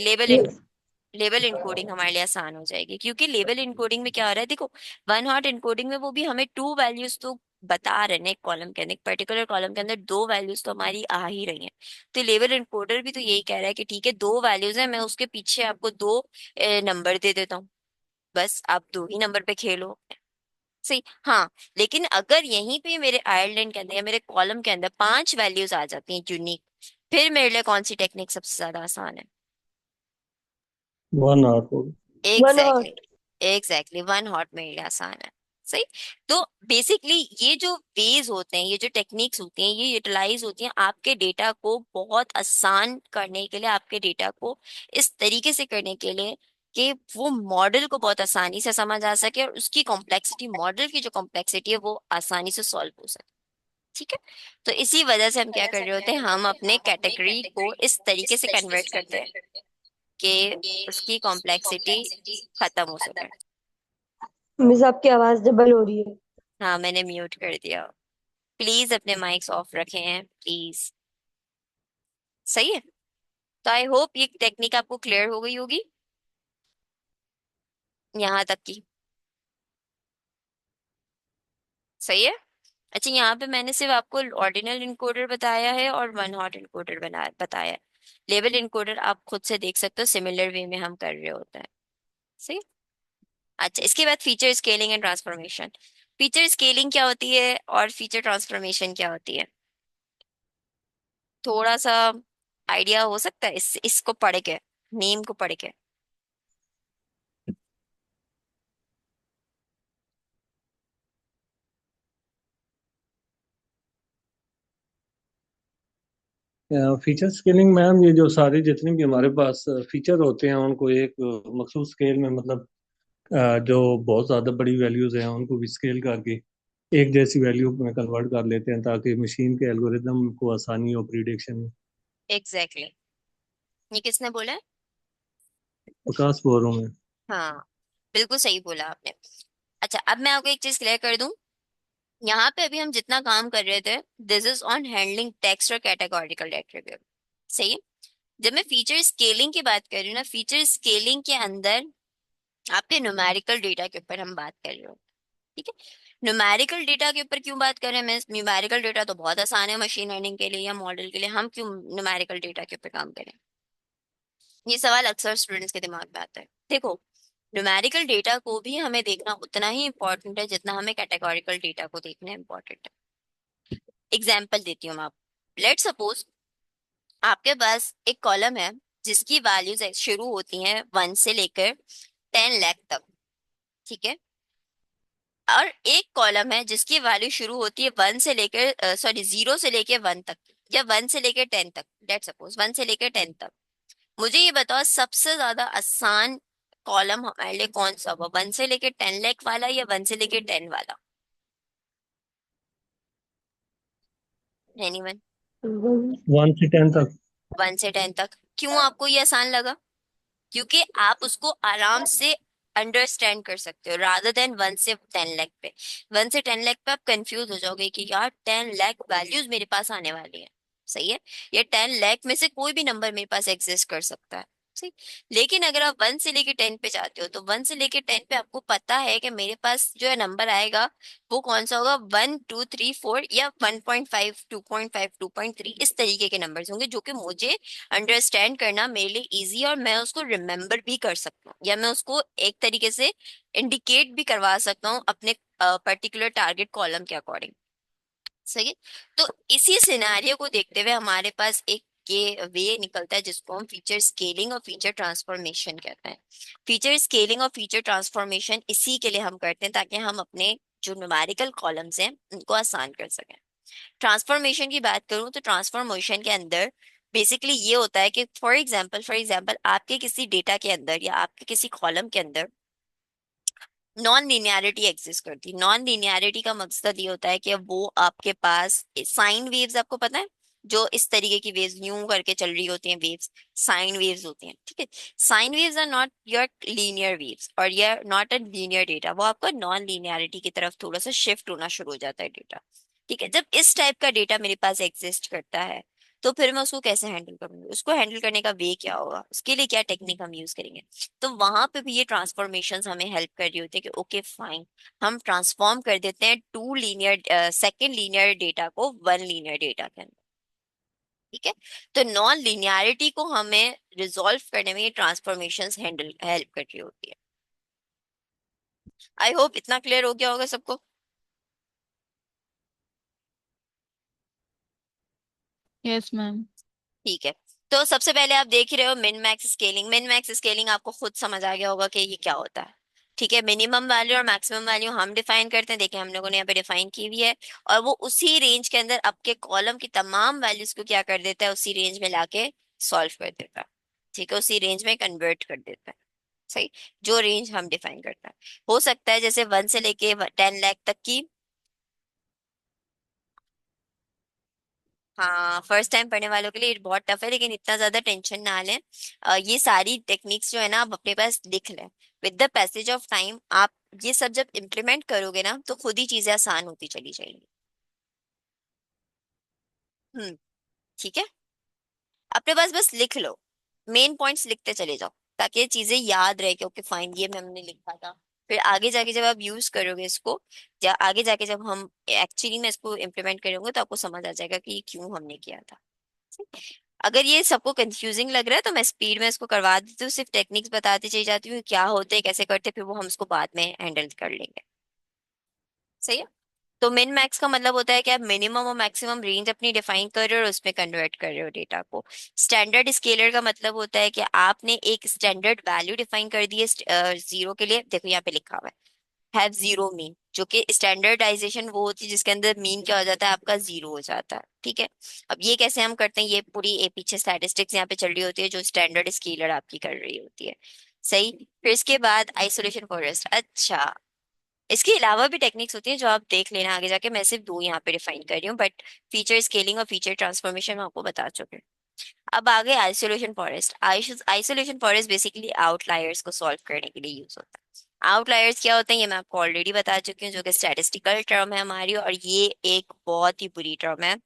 label encoding हमारे लिए आसान हो जाएगी, क्योंकि लेबल इनकोडिंग में क्या हो रहा है देखो, वन हॉट इनकोडिंग में वो भी हमें 2 वैल्यूज तो बता रहे हैं एक कॉलम के अंदर, एक पर्टिकुलर कॉलम के अंदर 2 वैल्यूज तो हमारी आ ही रही हैं। तो लेबल इनकोडर भी तो यही कह रहा है कि ठीक है 2 वैल्यूज है, मैं उसके पीछे आपको 2 नंबर दे देता हूँ, बस आप 2 ही नंबर पे खेलो। सही। हाँ। लेकिन अगर यहीं पे मेरे आयरलैंड के अंदर या मेरे कॉलम के अंदर 5 वैल्यूज आ जाती हैं यूनिक, फिर मेरे लिए कौन सी टेक्निक सबसे ज्यादा आसान है? वन हॉट होगी। One exactly hot. Exactly, one hot में ही आसान है। सही। तो बेसिकली ये जो वेज होते हैं, ये जो टेक्निक्स होती हैं, ये यूटिलाइज होती हैं आपके डेटा को बहुत आसान करने के लिए, आपके डेटा को इस तरीके से करने के लिए कि वो मॉडल को बहुत आसानी से समझ आ सके और उसकी कॉम्प्लेक्सिटी, मॉडल की जो कॉम्प्लेक्सिटी है वो आसानी से सॉल्व हो सके। ठीक है। तो इसी वजह से हम क्या कर रहे होते हैं, हम अपने कैटेगरी को इस तरीके से कन्वर्ट करते हैं कि उसकी कॉम्प्लेक्सिटी खत्म हो सके। मिस आपकी आवाज डबल हो रही है। हाँ, मैंने म्यूट कर दिया। प्लीज अपने माइक्स ऑफ रखें हैं प्लीज। सही है। तो आई होप ये टेक्निक आपको क्लियर हो गई होगी यहाँ तक की। सही है। अच्छा, यहाँ पे मैंने सिर्फ आपको ऑर्डिनल इनकोडर बताया है और वन हॉट इनकोडर बना बताया है। लेवल इनकोडर आप खुद से देख सकते हो, सिमिलर वे में हम कर रहे होते हैं। सही। अच्छा, इसके बाद feature scaling and transformation. Feature scaling क्या होती है और फीचर ट्रांसफॉर्मेशन क्या होती है, थोड़ा सा आइडिया हो सकता है इसको पढ़ के, नेम को पढ़ के। फीचर स्केलिंग मैम, ये जो सारे जितने भी हमारे पास फीचर होते हैं उनको एक मखसूस स्केल में, मतलब जो बहुत ज़्यादा बड़ी वैल्यूज़ हैं उनको भी स्केल करके एक जैसी वैल्यू में कन्वर्ट कर लेते हैं ताकि मशीन के एल्गोरिदम को आसानी हो प्रिडिक्शन में। Exactly exactly. ये किसने बोला है? प्रकाश बोल रहा हूँ मैं। हाँ, बिल्कुल सही बोला आपने। अच्छा, अब मैं आपको एक चीज क्लियर कर दूं। यहाँ पे अभी हम जितना काम कर रहे थे, this is on handling text और कैटेगोरिकल एट्रीब्यूट। सही है। जब मैं फीचर स्केलिंग की बात कर रही हूँ ना, फीचर स्केलिंग के अंदर आपके न्यूमेरिकल डेटा के ऊपर हम बात कर रहे हो। ठीक है। न्यूमेरिकल डेटा के ऊपर क्यों बात कर रहे हैं? मैं न्यूमेरिकल डेटा तो बहुत आसान है मशीन लर्निंग के लिए या मॉडल के लिए, हम क्यों न्यूमेरिकल डेटा के ऊपर काम करें? ये सवाल अक्सर स्टूडेंट्स के दिमाग में आता है। देखो, न्यूमेरिकल डेटा को भी हमें देखना उतना ही इम्पोर्टेंट है जितना हमें कैटेगोरिकल डेटा को देखना इम्पोर्टेंट है। एग्जाम्पल देती हूँ मैं आपको। लेट सपोज आपके पास एक कॉलम है जिसकी वैल्यूज शुरू होती हैं 1 से लेकर 10 लाख तक। ठीक है। और एक कॉलम है जिसकी वैल्यू शुरू होती है 1 से लेकर, सॉरी, 0 से लेकर 1 तक, या 1 से लेकर 10 तक। लेट सपोज 1 से लेकर 10 तक। मुझे ये बताओ, सबसे ज्यादा आसान कॉलम हमारे लिए कौन सा होगा, 1 से लेकर 10 लाख वाला या 1 से लेकर 10 वाला? एनीवन? 1 से 10 तक। 1 से 10 तक। क्यों आपको ये आसान लगा? क्योंकि आप उसको आराम से अंडरस्टैंड कर सकते हो, रादर देन 1 से 10 लाख पे। 1 से 10 लाख पे आप कंफ्यूज हो जाओगे कि यार 10 लाख वैल्यूज मेरे पास आने वाली है। सही है। ये 10 लाख में से कोई भी नंबर मेरे पास एग्जिस्ट कर सकता है। सही। लेकिन अगर आप 1 से लेकर 10 पे जाते हो तो 1 से लेकर 10 पे आपको पता है कि मेरे पास जो है नंबर आएगा वो कौन सा होगा, 1 2 3 4 या 1.5 2.5 2.3, इस तरीके के नंबर्स होंगे जो कि मुझे अंडरस्टैंड करना मेरे लिए इजी, और मैं उसको रिमेम्बर भी कर सकता हूँ या मैं उसको एक तरीके से इंडिकेट भी करवा सकता हूँ अपने पर्टिकुलर टारगेट कॉलम के अकॉर्डिंग। सही है। तो इसी सिनेरियो को देखते हुए हमारे पास एक ये वे निकलता है जिसको हम फीचर स्केलिंग और फीचर ट्रांसफॉर्मेशन कहते हैं। फीचर स्केलिंग और फीचर ट्रांसफॉर्मेशन इसी के लिए हम करते हैं ताकि हम अपने जो न्यूमेरिकल कॉलम्स हैं उनको आसान कर सकें। ट्रांसफॉर्मेशन की बात करूं तो ट्रांसफॉर्मेशन के अंदर बेसिकली ये होता है कि फॉर एग्जांपल आपके किसी डेटा के अंदर या आपके किसी कॉलम के अंदर नॉन लीनियरिटी एग्जिस्ट करती है। नॉन लीनियरिटी का मकसद ये होता है कि वो आपके पास साइन वेव्स, आपको पता है, जो इस तरीके की वेव्स यूं करके चल रही होती हैं, वेव्स साइन वेव्स होती हैं। ठीक है। Sine waves are not your linear waves और ये नॉट अ लीनियर डेटा, वो आपका नॉन लीनियरिटी की तरफ थोड़ा सा शिफ्ट होना शुरू हो जाता है डेटा। ठीक है। जब इस टाइप का डेटा मेरे पास एग्जिस्ट करता है तो फिर मैं उसको कैसे हैंडल करूंगी, उसको हैंडल करने का वे क्या होगा, उसके लिए क्या टेक्निक हम यूज करेंगे। तो वहां पे भी ये ट्रांसफॉर्मेशंस हमें हेल्प कर रही होती है कि ओके फाइन, हम ट्रांसफॉर्म कर देते हैं to linear second linear data को वन लीनियर डेटा के अंदर। ठीक है। तो नॉन लीनियरिटी को हमें रिजॉल्व करने में ये ट्रांसफॉर्मेशंस हैंडल हेल्प कर रही होती है। आई होप इतना क्लियर हो गया होगा सबको। Yes ma'am. ठीक है। तो सबसे पहले आप देख ही रहे हो min max scaling. Min max scaling आपको खुद समझ आ गया होगा कि ये क्या होता है। ठीक है। मिनिमम वैल्यू और मैक्सिमम वैल्यू हम डिफाइन करते हैं, देखिए हम लोगों ने यहाँ पे डिफाइन की हुई है, और वो उसी रेंज के अंदर आपके कॉलम की तमाम वैल्यूज को क्या कर देता है, उसी रेंज में लाके सॉल्व कर देता है। ठीक है। उसी रेंज में कन्वर्ट कर देता है। सही। जो रेंज हम डिफाइन करते हैं हो सकता है जैसे 1 से लेके 10 लाख तक की हाँ, फर्स्ट टाइम पढ़ने वालों के लिए ये बहुत टफ है, लेकिन इतना ज्यादा टेंशन ना लें। ये सारी टेक्निक्स जो है ना, आप अपने पास लिख लें। With the passage of time आप ये सब जब इम्प्लीमेंट करोगे ना, तो खुद ही चीजें आसान होती चली जाएंगी। हम्म। ठीक है। अपने पास बस लिख लो, मेन पॉइंट्स लिखते चले जाओ, ताकि ये चीजें याद रहे कि ओके फाइन, ये हमने लिखा था। फिर आगे जाके जब आप यूज करोगे इसको, या आगे जाके जब हम एक्चुअली में इसको इम्प्लीमेंट करेंगे, तो आपको समझ आ जाएगा कि ये क्यों हमने किया था। अगर ये सबको कंफ्यूजिंग लग रहा है, तो मैं स्पीड में इसको करवा देती हूँ, सिर्फ टेक्निक्स बताती चली जाती हूँ कि क्या होते हैं, कैसे करते हैं, फिर वो हम इसको बाद में हैंडल कर लेंगे। सही है। तो मिन मैक्स का मतलब होता है कि आप मिनिमम और मैक्सिमम रेंज अपनी डिफाइन कर रहे हो और उसमें कन्वर्ट कर रहे हो डेटा को। स्टैंडर्ड स्केलर का मतलब होता है कि आपने एक स्टैंडर्ड वैल्यू डिफाइन कर दी है जीरो के लिए। देखो यहाँ पे लिखा हुआ है, हैव जीरो मीन, जो कि स्टैंडर्डाइजेशन वो होती है जिसके अंदर मीन क्या हो जाता है, आपका जीरो हो जाता है। ठीक है। अब ये कैसे हम करते हैं, ये पूरी पीछे स्टैटिस्टिक्स यहाँ पे चल रही होती है, जो स्टैंडर्ड स्केलर आपकी कर रही होती है। सही। फिर इसके बाद आइसोलेशन फॉरेस्ट। अच्छा, इसके अलावा भी टेक्निक्स होती हैं जो आप देख लेना आगे जाके, मैं सिर्फ दो यहाँ पे डिफाइन कर रही हूँ, बट फीचर स्केलिंग और फीचर ट्रांसफॉर्मेशन मैं आपको बता चुके हैं। अब आगे isolation forest. Isolation forest basically outliers को सॉल्व करने के लिए यूज होता है। आउटलायर्स क्या होते हैं, ये मैं आपको ऑलरेडी बता चुकी हूँ, जो कि स्टैटिस्टिकल टर्म है हमारी, और ये एक बहुत ही बुरी टर्म है।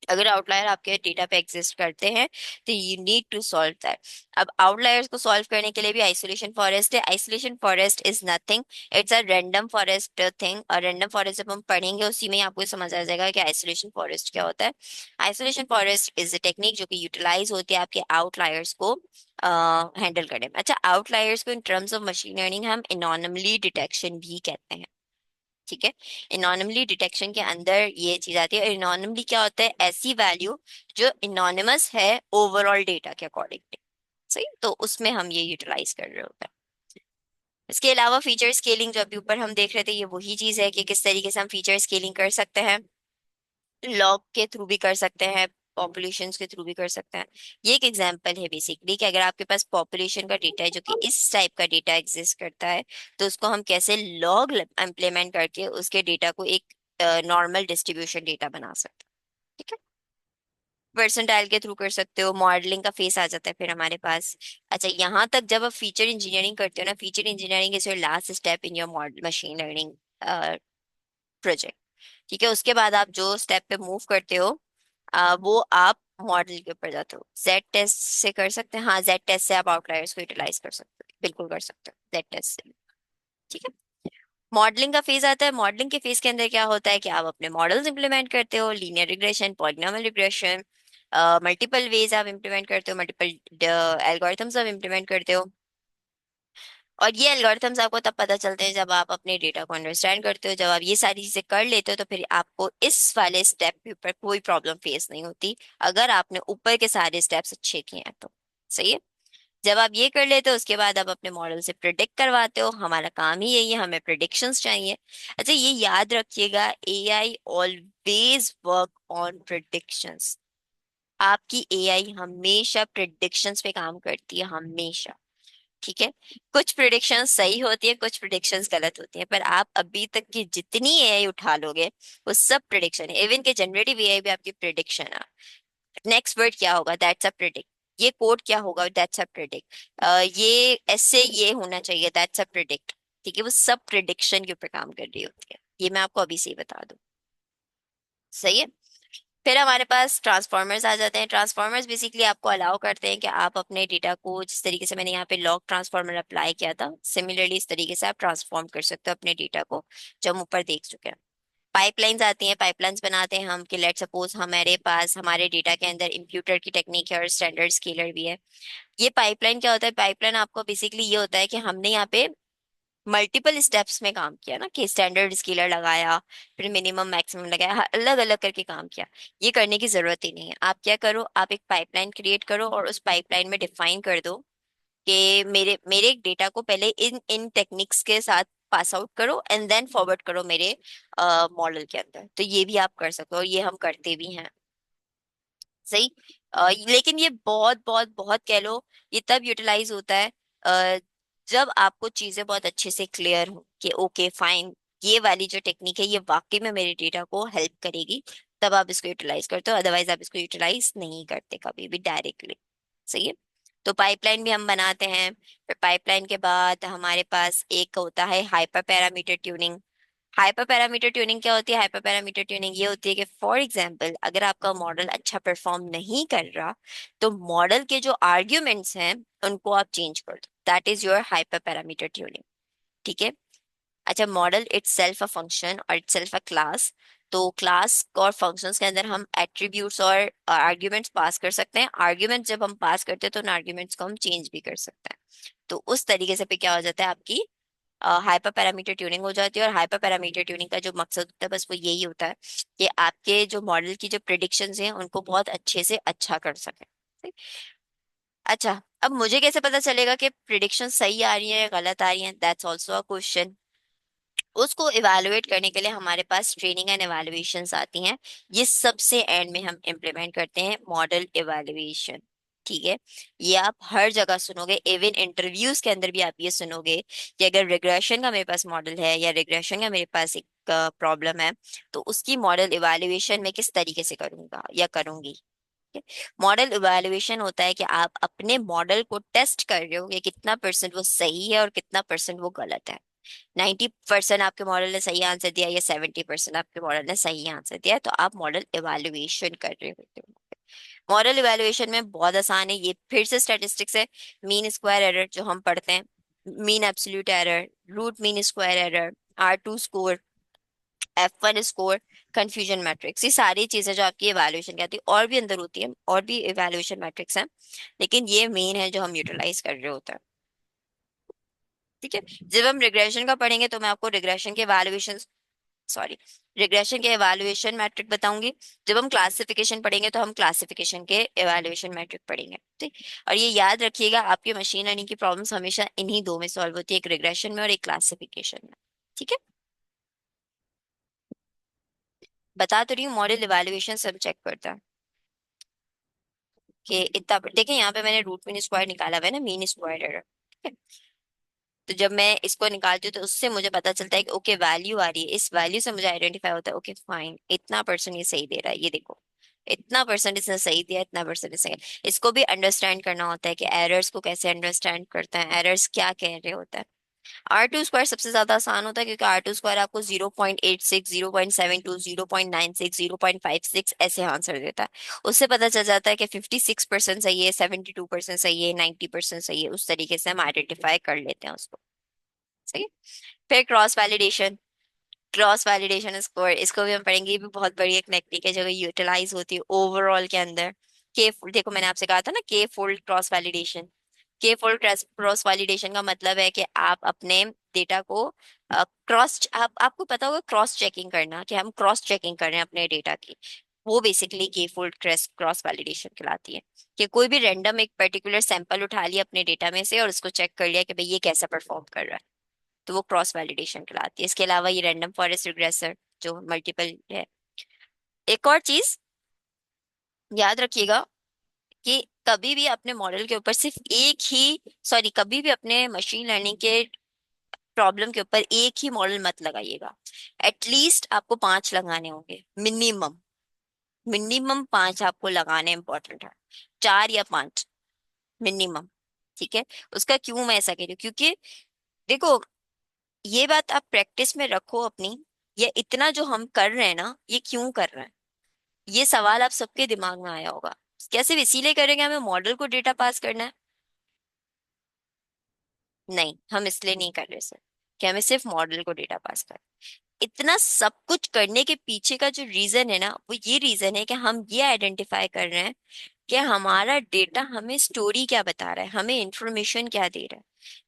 अगर आउटलायर आपके डेटा पे एग्जिस्ट करते हैं, तो you need to solve that. अब आउटलायर्स को सॉल्व करने के लिए भी आइसोलेशन फॉरेस्ट है। Isolation forest is nothing, it's a random forest thing. और रैंडम फॉरेस्ट जब हम पढ़ेंगे, उसी में ही आपको समझ आ जाएगा कि आइसोलेशन फॉरेस्ट क्या होता है। Isolation forest is a technique जो कि यूटिलाइज होती है आपके आउटलायर्स को हैंडल करने में। अच्छा, आउटलायर्स को in terms of machine learning हम एनोनमली डिटेक्शन भी कहते हैं। ठीक है। इनॉनिमली डिटेक्शन के अंदर ये चीज आती है। इनॉनिमली क्या होता है, ऐसी वैल्यू जो इनॉनिमस है ओवरऑल डेटा के अकॉर्डिंग। सही, तो उसमें हम ये यूटिलाइज कर रहे होते हैं। इसके अलावा फीचर स्केलिंग जो अभी ऊपर हम देख रहे थे, ये वही चीज है कि किस तरीके से हम फीचर स्केलिंग कर सकते हैं। लॉग के थ्रू भी कर सकते हैं, पॉपुलेशन के थ्रू भी कर सकते हैं। ये एक एग्जांपल है बेसिकली, कि अगर आपके पास पॉपुलेशन का डेटा है जो कि इस टाइप का डेटा एग्जिस्ट करता है, तो उसको हम कैसे लॉग इम्प्लीमेंट करके उसके डेटा को एक नॉर्मल डिस्ट्रीब्यूशन डेटा बना सकते हैं। ठीक है। परसेंटाइल के थ्रू कर सकते हो, मॉडलिंग का फेस आ जाता है फिर हमारे पास। अच्छा, यहाँ तक जब आप फीचर इंजीनियरिंग करते हो ना, feature engineering is your last step in your model machine learning project. ठीक है। उसके बाद आप जो स्टेप पे मूव करते हो, वो आप मॉडल के ऊपर जाते हो। जेड टेस्ट से कर सकते हैं, हाँ, जेड टेस्ट से आप आउटलायर्स को यूटिलाइज कर सकते हो, बिल्कुल कर सकते हो जेड टेस्ट से। ठीक है। मॉडलिंग का फेज आता है। मॉडलिंग के फेज के अंदर क्या होता है कि आप अपने मॉडल्स इंप्लीमेंट करते हो, linear regression, polynomial regression, multiple ways आप इंप्लीमेंट करते हो, मल्टीपल एल्गोरिथम्स आप इंप्लीमेंट करते हो। और ये एल्गोरिथम्स आपको तब पता चलते हैं जब आप अपने डेटा को अंडरस्टैंड करते हो। जब आप ये सारी चीजें कर लेते हो, तो फिर आपको इस वाले स्टेप के ऊपर कोई प्रॉब्लम फेस नहीं होती, अगर आपने ऊपर के सारे स्टेप्स अच्छे किए हैं तो। सही है। जब आप ये कर लेते हो, उसके बाद आप अपने मॉडल से प्रिडिक्ट करवाते हो। हमारा काम ही यही है, हमें प्रिडिक्शंस चाहिए। अच्छा, ये याद रखिएगा, AI always work on predictions. आपकी एआई हमेशा प्रिडिक्शंस पे काम करती है, हमेशा। ठीक है। कुछ प्रिडिक्शंस सही होती है, कुछ प्रिडिक्शंस गलत होती हैं, पर आप अभी तक की जितनी एआई उठा लोगे, वो सब प्रिडिक्शन है। इवन के जनरेटिव एआई भी आपकी प्रिडिक्शन है। नेक्स्ट वर्ड क्या होगा, दैट्स अ प्रिडिक्ट। ये कोड क्या होगा, दैट्स अ प्रिडिक्ट। ये ऐसे ये होना चाहिए, दैट्स अ प्रिडिक्ट। ठीक है। वो सब प्रिडिक्शन के ऊपर काम कर रही होती है, ये मैं आपको अभी से ही बता दूं। सही है। फिर हमारे पास ट्रांसफॉर्मर्स आ जाते हैं। ट्रांसफॉर्मर्स बेसिकली आपको अलाउ करते हैं कि आप अपने डेटा को, जिस तरीके से मैंने यहाँ पे लॉग ट्रांसफॉर्मर अप्लाई किया था, सिमिलरली इस तरीके से आप ट्रांसफॉर्म कर सकते हो अपने डेटा को, जो हम ऊपर देख चुके हैं। पाइपलाइंस आती हैं, पाइपलाइंस बनाते हैं हम, कि लेट सपोज हमारे पास हमारे डेटा के अंदर इम्प्यूटर की टेक्निक है और स्टैंडर्ड स्केलर भी है। ये पाइपलाइन क्या होता है, पाइपलाइन आपको बेसिकली ये होता है कि हमने यहाँ पे मल्टीपल स्टेप्स में काम किया ना, कि स्टैंडर्ड स्केलर लगाया, फिर मिनिमम मैक्सिमम लगाया, अलग अलग करके काम किया। ये करने की जरूरत ही नहीं है। आप क्या करो, आप एक पाइपलाइन क्रिएट करो और उस पाइपलाइन में डिफाइन कर दो कि मेरे मेरे डेटा को पहले इन इन टेक्निक्स के साथ पास आउट करो, एंड देन फॉरवर्ड करो मेरे मॉडल के अंदर। तो ये भी आप कर सकते हो, और ये हम करते भी हैं। सही। लेकिन ये बहुत बहुत बहुत कह लो, ये तब यूटिलाइज होता है जब आपको चीजें बहुत अच्छे से क्लियर हो कि ओके फाइन, ये वाली जो टेक्निक है ये वाकई में मेरे डेटा को हेल्प करेगी, तब आप इसको यूटिलाइज करते हो, अदरवाइज आप इसको यूटिलाइज नहीं करते कभी भी डायरेक्टली। सही है। तो पाइपलाइन भी हम बनाते हैं। फिर पाइपलाइन के बाद हमारे पास एक होता है hyper parameter tuning. Hyper parameter tuning क्या होती है? हाइपर पैरामीटर ट्यूनिंग ये होती है कि फॉर एग्जांपल अगर आपका मॉडल अच्छा परफॉर्म नहीं कर रहा, तो मॉडल के जो आर्ग्यूमेंट्स हैं उनको आप चेंज कर दो। That is your hyper parameter tuning. ठीक है। अच्छा, मॉडल इटसेल्फ अ फंक्शन और इटसेल्फ अ क्लास। तो क्लास और फंक्शंस के अंदर हम एट्रीब्यूट्स और आर्ग्यूमेंट्स पास कर सकते हैं। आर्ग्यूमेंट्स जब हम पास करते हैं तो उन आर्ग्यूमेंट्स को हम चेंज भी कर सकते हैं। तो उस तरीके से पे क्या हो जाता है, आपकी हाइपर पैरामीटर ट्यूनिंग हो जाती है। और हाइपर पैरामीटर ट्यूनिंग का जो मकसद होता है बस वो यही होता है कि आपके जो मॉडल की जो प्रिडिक्शंस हैं उनको बहुत अच्छे से अच्छा कर सके। अच्छा, अब मुझे कैसे पता चलेगा कि प्रिडिक्शन सही आ रही है या गलत आ रही है? That's also a question. उसको इवेलुएट करने के लिए हमारे पास ट्रेनिंग एंड इवेलुएशंस आती हैं। ये सबसे एंड में हम इम्प्लीमेंट करते हैं मॉडल इवेलुएशन। ठीक है। ये आप हर जगह सुनोगे, इवन इंटरव्यूज के अंदर भी आप ये सुनोगे कि अगर रिग्रेशन का मेरे पास मॉडल है या रिग्रेशन का मेरे पास एक प्रॉब्लम है, तो उसकी मॉडल इवेलुएशन मैं किस तरीके से करूंगा या करूंगी। मॉडल इवेलुएशन होता है कि आप अपने मॉडल को टेस्ट कर रहे हो कि कितना परसेंट वो सही है और कितना परसेंट वो गलत है। 90% आपके मॉडल ने सही आंसर दिया या 70% आपके मॉडल ने सही आंसर दिया, तो आप मॉडल इवेलुएशन कर रहे होते हो। मॉडल इवेलुएशन में बहुत आसान है, ये फिर से स्टैटिस्टिक्स है। मीन स्क्वायर एरर जो हम पढ़ते हैं, mean absolute error, root mean square error, R2 score, F1 score, confusion matrix, ये सारी चीजें जो आपकी इवेलुएशन की आती है। और भी अंदर होती है, और भी इवेलुएशन मैट्रिक्स हैं, लेकिन ये मेन है जो हम यूटिलाइज कर रहे होते हैं। ठीक है। जब हम रिग्रेशन का पढ़ेंगे तो मैं आपको रिग्रेशन के इवैल्यूएशन, सॉरी, रिग्रेशन के इवैल्यूएशन मैट्रिक बताऊंगी। जब हम क्लासिफिकेशन पढ़ेंगे तो हम क्लासिफिकेशन के इवैल्यूएशन मैट्रिक पढ़ेंगे। ठीक। और ये याद रखिएगा, आपकी मशीन लर्निंग की प्रॉब्लम्स हमेशा इन्हीं दो में सॉल्व होती है, एक रिग्रेशन में और एक क्लासिफिकेशन में। ठीक है। बता तो रही हूँ, मॉडल इवैल्यूएशन सब चेक करता है कि इतना। देखिए यहाँ पे मैंने रूट मीन स्क्वायर निकाला हुआ है ना, मीन स्क्वायर एरर। ठीक है। तो जब मैं इसको निकालती हूँ तो उससे मुझे पता चलता है कि ओके वैल्यू आ रही है, इस वैल्यू से मुझे आइडेंटिफाई होता है ओके फाइन, इतना परसेंट ये सही दे रहा है, ये देखो इतना परसेंट इसने सही दिया, इतना परसेंट सही। इसको भी अंडरस्टैंड करना होता है कि एरर्स को कैसे अंडरस्टैंड करते हैं, एरर्स क्या कह रहे होता है। R2 स्क्वायर सबसे ज्यादा आसान होता है क्योंकि R2 स्क्वायर आपको 0.86, 0.72, 0.96, 0.56 ऐसे आंसर देता है। उससे पता चल जाता है कि 56% सही है, 72% सही है, 90% सही है। उस तरीके से हम आइडेंटिफाई कर लेते हैं उसको। सही है? फिर cross validation. Cross validation score, इसको भी हम पढ़ेंगे। ये भी बहुत बड़ी एक टेक्निक है जो यूटिलाइज होती है ओवरऑल के अंदर। के, देखो मैंने आपसे कहा था ना, के फोल्ड क्रॉस वैलिडेशन। के फोल्ड क्रॉस वैलिडेशन का मतलब है कि आप अपने डेटा को क्रॉस, आपको पता होगा क्रॉस चेकिंग करना, कि हम क्रॉस चेकिंग कर रहे हैं अपने डेटा की। वो बेसिकली के फोल्ड क्रॉस वैलिडेशन कहलाती है। कि कोई भी रैंडम एक पर्टिकुलर सैंपल उठा लिया अपने डेटा में से और उसको चेक कर लिया कि भाई ये कैसा परफॉर्म कर रहा है, तो वो क्रॉस वैलिडेशन कहलाती है। इसके अलावा ये रैंडम फॉरेस्ट रिग्रेसर जो मल्टीपल है। एक और चीज याद रखिएगा कि कभी भी अपने मॉडल के ऊपर सिर्फ एक ही, सॉरी, कभी भी अपने मशीन लर्निंग के प्रॉब्लम के ऊपर एक ही मॉडल मत लगाइएगा। एटलीस्ट आपको 5 लगाने होंगे मिनिमम। मिनिमम 5 आपको लगाने इंपॉर्टेंट है, 4 या 5 मिनिमम। ठीक है। उसका क्यों मैं ऐसा कह रही हूँ, क्योंकि देखो, ये बात आप प्रैक्टिस में रखो अपनी। ये इतना जो हम कर रहे हैं ना, ये क्यों कर रहे हैं, ये सवाल आप सबके दिमाग में आया होगा। क्या सिर्फ इसीलिए करेंगे हमें मॉडल को डेटा पास करना है? नहीं, हम इसलिए नहीं कर रहे सर कि हमें सिर्फ मॉडल को डेटा पास करना। इतना सब कुछ करने के पीछे का जो रीजन है ना, वो ये रीजन है कि हम ये आइडेंटिफाई कर रहे हैं कि हमारा डेटा हमें स्टोरी क्या बता रहा है, हमें इंफॉर्मेशन क्या दे रहा है।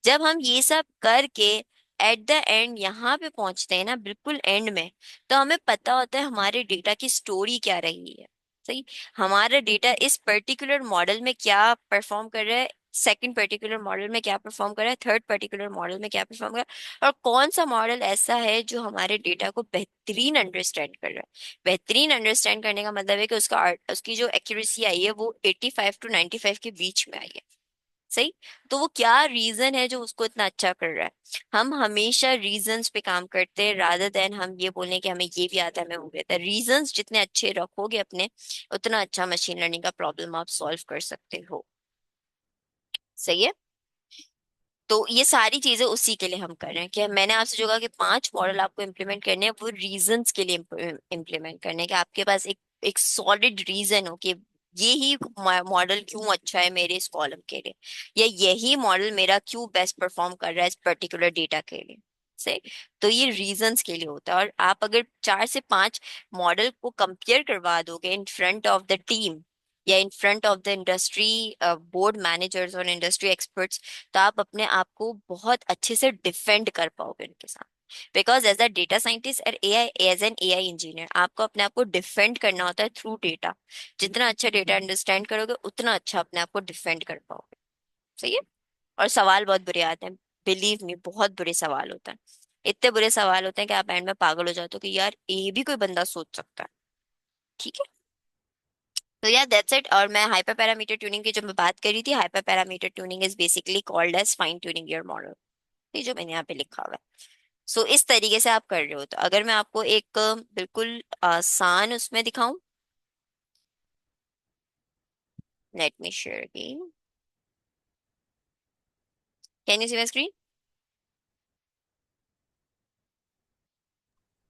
जब हम ये सब करके एट द एंड यहाँ पे पहुंचते हैं ना, बिल्कुल एंड में, तो हमें पता होता है हमारे डेटा की स्टोरी क्या रही है। सही। हमारा डेटा इस पर्टिकुलर मॉडल में क्या परफॉर्म कर रहा है, सेकंड पर्टिकुलर मॉडल में क्या परफॉर्म कर रहा है, थर्ड पर्टिकुलर मॉडल में क्या परफॉर्म कर रहा है, और कौन सा मॉडल ऐसा है जो हमारे डेटा को बेहतरीन अंडरस्टैंड कर रहा है। बेहतरीन अंडरस्टैंड करने का मतलब है कि उसका उसकी जो एक्यूरेसी आई है वो 85 to 95 के बीच में आई है। सही। तो वो क्या रीजन है जो उसको इतना अच्छा कर रहा है। हम हमेशा रीजंस पे काम करते हैं रादर देन हम ये बोलने कि हमें ये भी आता है, हमें वो भी आता है। रीजंस जितने अच्छे रखोगे अपने, उतना अच्छा मशीन लर्निंग का प्रॉब्लम आप सॉल्व कर सकते हो। सही है। तो ये सारी चीजें उसी के लिए हम कर रहे हैं कि मैंने आपसे जो कहा कि 5 मॉडल आपको इम्प्लीमेंट करने हैं, वो रीजंस के लिए इम्प्लीमेंट करने हैं कि आपके पास एक सॉलिड रीजन हो कि ये ही मॉडल क्यों अच्छा है मेरे इस कॉलम के लिए, या यही मॉडल मेरा क्यों बेस्ट परफॉर्म कर रहा है इस पर्टिकुलर डेटा के लिए। सही। तो ये रीजंस के लिए होता है। और आप अगर 4 से 5 मॉडल को कंपेयर करवा दोगे in front of the team या in front of the industry board managers और इंडस्ट्री एक्सपर्ट्स, तो आप अपने आप को बहुत अच्छे से डिफेंड कर पाओगे उनके साथ। Because as a data scientist और AI, as an AI engineer, आपको अपने आप को डिफेंड करना होता है थ्रू डेटा। जितना अच्छा डेटा अंडरस्टैंड करोगे उतना अच्छा अपने आप को डिफेंड कर पाओगे। सही है। और सवाल बहुत बुरे आते हैं, बिलीव मी, बहुत बुरे सवाल होते हैं। इतने बुरे सवाल होते हैं कि आप एंड में पागल हो जाते हो कि यार ये भी कोई बंदा सोच सकता है। ठीक है। तो यार दैट्स इट। और मैं हाइपर पैरामीटर ट्यूनिंग की जो मैं बात करी थी, hyper parameter tuning is basically called as fine tuning your model. ये जो मैंने यहाँ पे लिखा हुआ है। सो इस तरीके से आप कर रहे हो। तो अगर मैं आपको एक बिल्कुल आसान उसमें दिखाऊं, let me share again. Can you see my screen?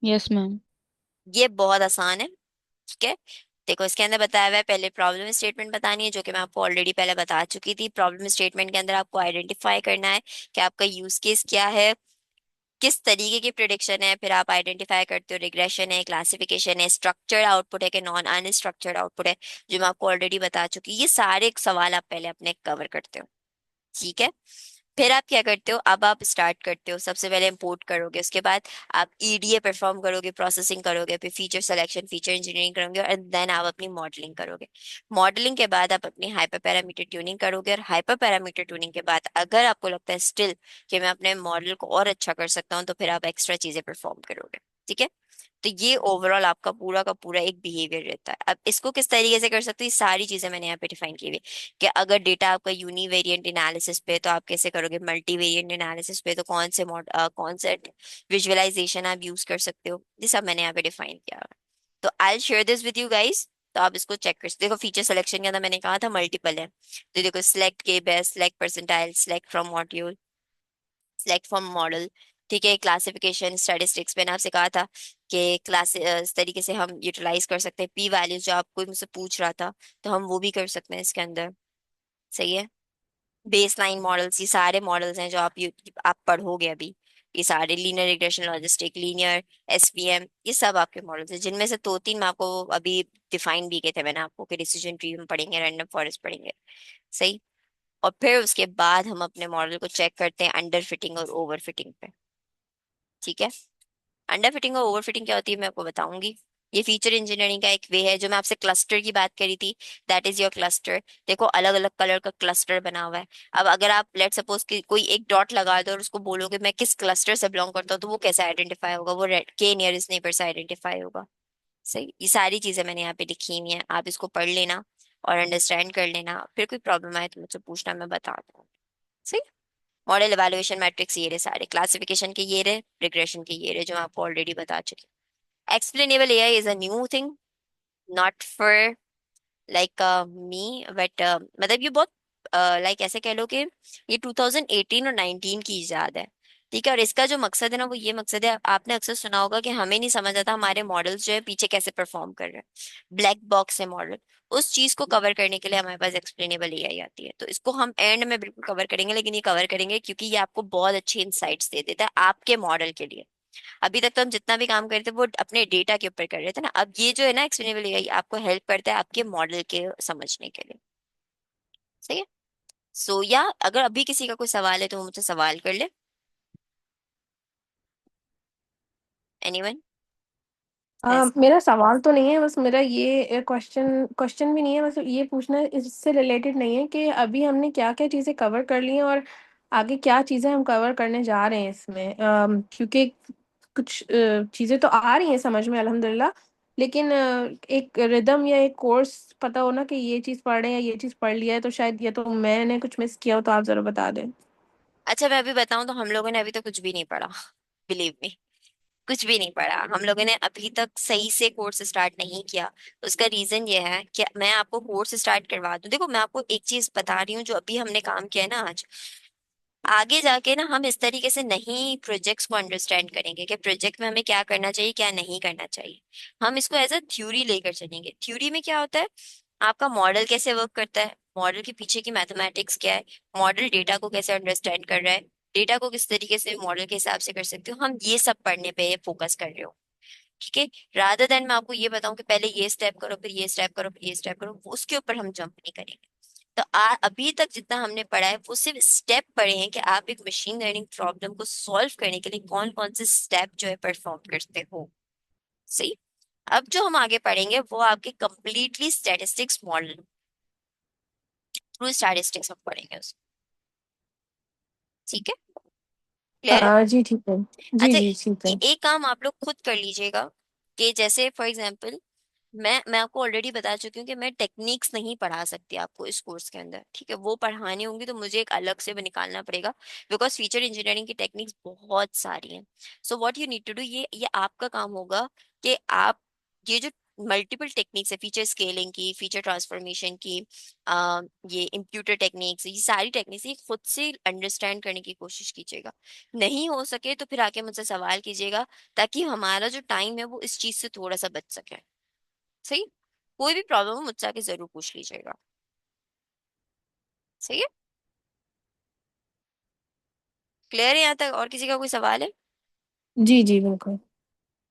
Yes, ma'am. ये बहुत आसान है। ठीक है। देखो इसके अंदर बताया हुआ है, पहले प्रॉब्लम स्टेटमेंट बतानी है, जो कि मैं आपको ऑलरेडी पहले बता चुकी थी। प्रॉब्लम स्टेटमेंट के अंदर आपको आइडेंटिफाई करना है कि आपका यूज केस क्या है, किस तरीके की प्रिडिक्शन है। फिर आप आइडेंटिफाई करते हो रिग्रेशन है, क्लासिफिकेशन है, स्ट्रक्चर्ड आउटपुट है कि नॉन अनस्ट्रक्चर्ड आउटपुट है, जो मैं आपको ऑलरेडी बता चुकी। ये सारे सवाल आप पहले अपने कवर करते हो। ठीक है। फिर आप क्या करते हो, अब आप स्टार्ट करते हो, सबसे पहले इंपोर्ट करोगे, उसके बाद आप ईडीए परफॉर्म करोगे, प्रोसेसिंग करोगे, फिर फीचर सिलेक्शन, फीचर इंजीनियरिंग करोगे, और देन आप अपनी मॉडलिंग करोगे। मॉडलिंग के बाद आप अपनी हाइपर पैरामीटर ट्यूनिंग करोगे, और हाइपर पैरामीटर ट्यूनिंग के बाद अगर आपको लगता है स्टिल कि मैं अपने मॉडल को और अच्छा कर सकता हूँ, तो फिर आप एक्स्ट्रा चीजें परफॉर्म करोगे। ठीक है। तो ये ओवरऑल आपका पूरा का पूरा एक बिहेवियर रहता है। अब इसको किस तरीके से कर सकते हो, ये सारी चीजें मैंने यहाँ पे डिफाइन की हुई है। कि अगर डेटा आपका यूनिवेरिएंट एनालिसिस पे, तो आप कैसे करोगे, मल्टीवेरिएंट एनालिसिस पे तो कौन से विजुअलाइजेशन आप यूज कर सकते हो, ये सब मैंने यहाँ पे डिफाइन किया हुआ है। तो I share this with you guys. तो आप इसको चेक कर सकते हो। देखो फीचर सिलेक्शन के अंदर मैंने कहा था मल्टीपल है, तो देखो सिलेक्ट के best, select percentile, select from module, select from model. ठीक है। क्लासिफिकेशन स्टैटिस्टिक्स मैंने आपसे कहा था कि क्लास इस तरीके से हम यूटिलाइज कर सकते हैं। पी वैल्यूज जो आपको मुझसे पूछ रहा था, तो हम वो भी कर सकते हैं इसके अंदर। सही है। बेसलाइन मॉडल्स, ये सारे मॉडल्स हैं जो आप पढ़ोगे अभी। ये सारे linear regression, logistic, linear, SVM, ये सब आपके मॉडल्स हैं, जिनमें से 2-3 मैं आपको अभी डिफाइन भी किए थे मैंने आपको, कि डिसीजन ट्री हम पढ़ेंगे, रैंडम फॉरेस्ट पढ़ेंगे। सही। और फिर उसके बाद हम अपने मॉडल को चेक करते हैं अंडर फिटिंग और ओवर फिटिंग पे। ठीक है। अंडर फिटिंग और ओवर फिटिंग क्या होती है मैं आपको बताऊंगी। ये फीचर इंजीनियरिंग का एक वे है। जो मैं आपसे क्लस्टर की बात करी थी, दैट इज योर क्लस्टर। देखो अलग अलग कलर का क्लस्टर बना हुआ है। अब अगर आप लेट सपोज कि कोई एक डॉट लगा दो और उसको बोलोगे मैं किस क्लस्टर से बिलोंग करता हूँ, तो वो कैसे आइडेंटिफाई होगा, वो रेड के नियरेस्ट नेबर से आइडेंटिफाई होगा। सही। ये सारी चीजें मैंने यहाँ पे लिखी हुई हैं, आप इसको पढ़ लेना और अंडरस्टैंड कर लेना। फिर कोई प्रॉब्लम आए तो मुझसे पूछना, मैं बता दूँ। सही। मॉडल एवेलुएशन मैट्रिक्स ये रहे सारे, क्लासिफिकेशन के ये रहे, रिग्रेशन के ये रहे, जो मैं आपको ऑलरेडी बता चुकी हूँ। Explainable AI is a new thing, not for like me, but मतलब ये बहुत लाइक ऐसे कह लो कि ये 2018 और 19 की इजाद है। ठीक है। और इसका जो मकसद है ना, वो ये मकसद है, आपने अक्सर सुना होगा कि हमें नहीं समझ आता हमारे मॉडल्स जो है पीछे कैसे परफॉर्म कर रहे हैं, ब्लैक बॉक्स है मॉडल। उस चीज को कवर करने के लिए हमारे पास एक्सप्लेनेबल एआई आती है। तो इसको हम एंड में बिल्कुल कवर करेंगे, लेकिन ये कवर करेंगे क्योंकि ये आपको बहुत अच्छी इंसाइट्स दे देता है आपके मॉडल के लिए। अभी तक तो हम जितना भी काम कर रहे थे वो अपने डेटा के ऊपर कर रहे थे ना, अब ये जो है ना एक्सप्लेनेबल एआई आपको हेल्प करता है आपके मॉडल के समझने के लिए। सही है। सो या अगर अभी किसी का कोई सवाल है तो वो मुझसे सवाल कर ले। Anyone has? मेरा सवाल तो नहीं है, बस मेरा ये क्वेश्चन क्वेश्चन भी नहीं है, बस ये पूछना है, इससे रिलेटेड नहीं है कि अभी हमने क्या-क्या चीज़ें कवर कर ली हैं और आगे क्या चीज़ें हम कवर करने जा रहे हैं इसमें। क्योंकि कुछ चीज़ें तो आ रही हैं समझ में अल्हम्दुलिल्लाह, लेकिन एक रिदम या एक कोर्स पता हो ना कि ये चीज़ पढ़ रहे हैं या ये चीज़ पढ़ लिया है, तो शायद ये तो मैंने कुछ मिस किया हो तो आप ज़रा बता दें। अच्छा मैं अभी बताऊं तो हम लोगों ने अभी तक कुछ भी नहीं पढ़ा। बिलीव मी, कुछ भी नहीं पढ़ा हम लोगों ने अभी तक, सही से कोर्स स्टार्ट नहीं किया। उसका रीजन ये है कि मैं आपको कोर्स स्टार्ट करवा दूं। देखो मैं आपको एक चीज बता रही हूँ, जो अभी हमने काम किया है ना आज, आगे जाके ना हम इस तरीके से नहीं प्रोजेक्ट्स को अंडरस्टैंड करेंगे कि प्रोजेक्ट में हमें क्या करना चाहिए क्या नहीं करना चाहिए। हम इसको एज अ थ्योरी लेकर चलेंगे। थ्योरी में क्या होता है, आपका मॉडल कैसे वर्क करता है, मॉडल के पीछे की मैथमेटिक्स क्या है, मॉडल डेटा को कैसे अंडरस्टैंड कर रहा है, डेटा को किस तरीके से मॉडल के हिसाब से कर सकते हो, हम ये सब पढ़ने पे फोकस कर रहे हो। ठीक है, रादर देन मैं आपको ये बताऊं कि पहले ये स्टेप करो फिर ये स्टेप करो फिर ये स्टेप करो, उसके ऊपर हम जंप नहीं करेंगे। तो अभी तक जितना हमने पढ़ा है वो सिर्फ स्टेप पढ़े हैं कि आप एक मशीन लर्निंग प्रॉब्लम को सॉल्व करने के लिए कौन कौन से स्टेप जो है परफॉर्म करते हो। सही। अब जो हम आगे पढ़ेंगे वो आपके completely statistics model, through statistics हम पढ़ेंगे उसको। ठीक है, क्लियर है। हाँ जी, ठीक है। जी अच्छा, जी, ठीक है। एक काम आप लोग खुद कर लीजिएगा कि जैसे फॉर एग्जांपल मैं आपको ऑलरेडी बता चुकी हूँ कि मैं टेक्निक्स नहीं पढ़ा सकती आपको इस कोर्स के अंदर। ठीक है, वो पढ़ानी होंगी तो मुझे एक अलग से भी निकालना पड़ेगा, बिकॉज फीचर इंजीनियरिंग की टेक्निक्स बहुत सारी हैं। So what you need to do, ये आपका काम होगा कि आप ये जो मल्टीपल टेक्निक्स है, फीचर स्केलिंग की, फीचर ट्रांसफॉर्मेशन की, ये इम्प्यूटर टेक्निक्स, ये सारी टेक्निक्स ये खुद से अंडरस्टैंड करने की कोशिश कीजिएगा। नहीं हो सके तो फिर आके मुझसे सवाल कीजिएगा, ताकि हमारा जो टाइम है वो इस चीज से थोड़ा सा बच सके। सही। कोई भी प्रॉब्लम हो मुझसे आके जरूर पूछ लीजिएगा। सही है, क्लियर है यहाँ तक? और किसी का कोई सवाल है? जी जी, बिल्कुल।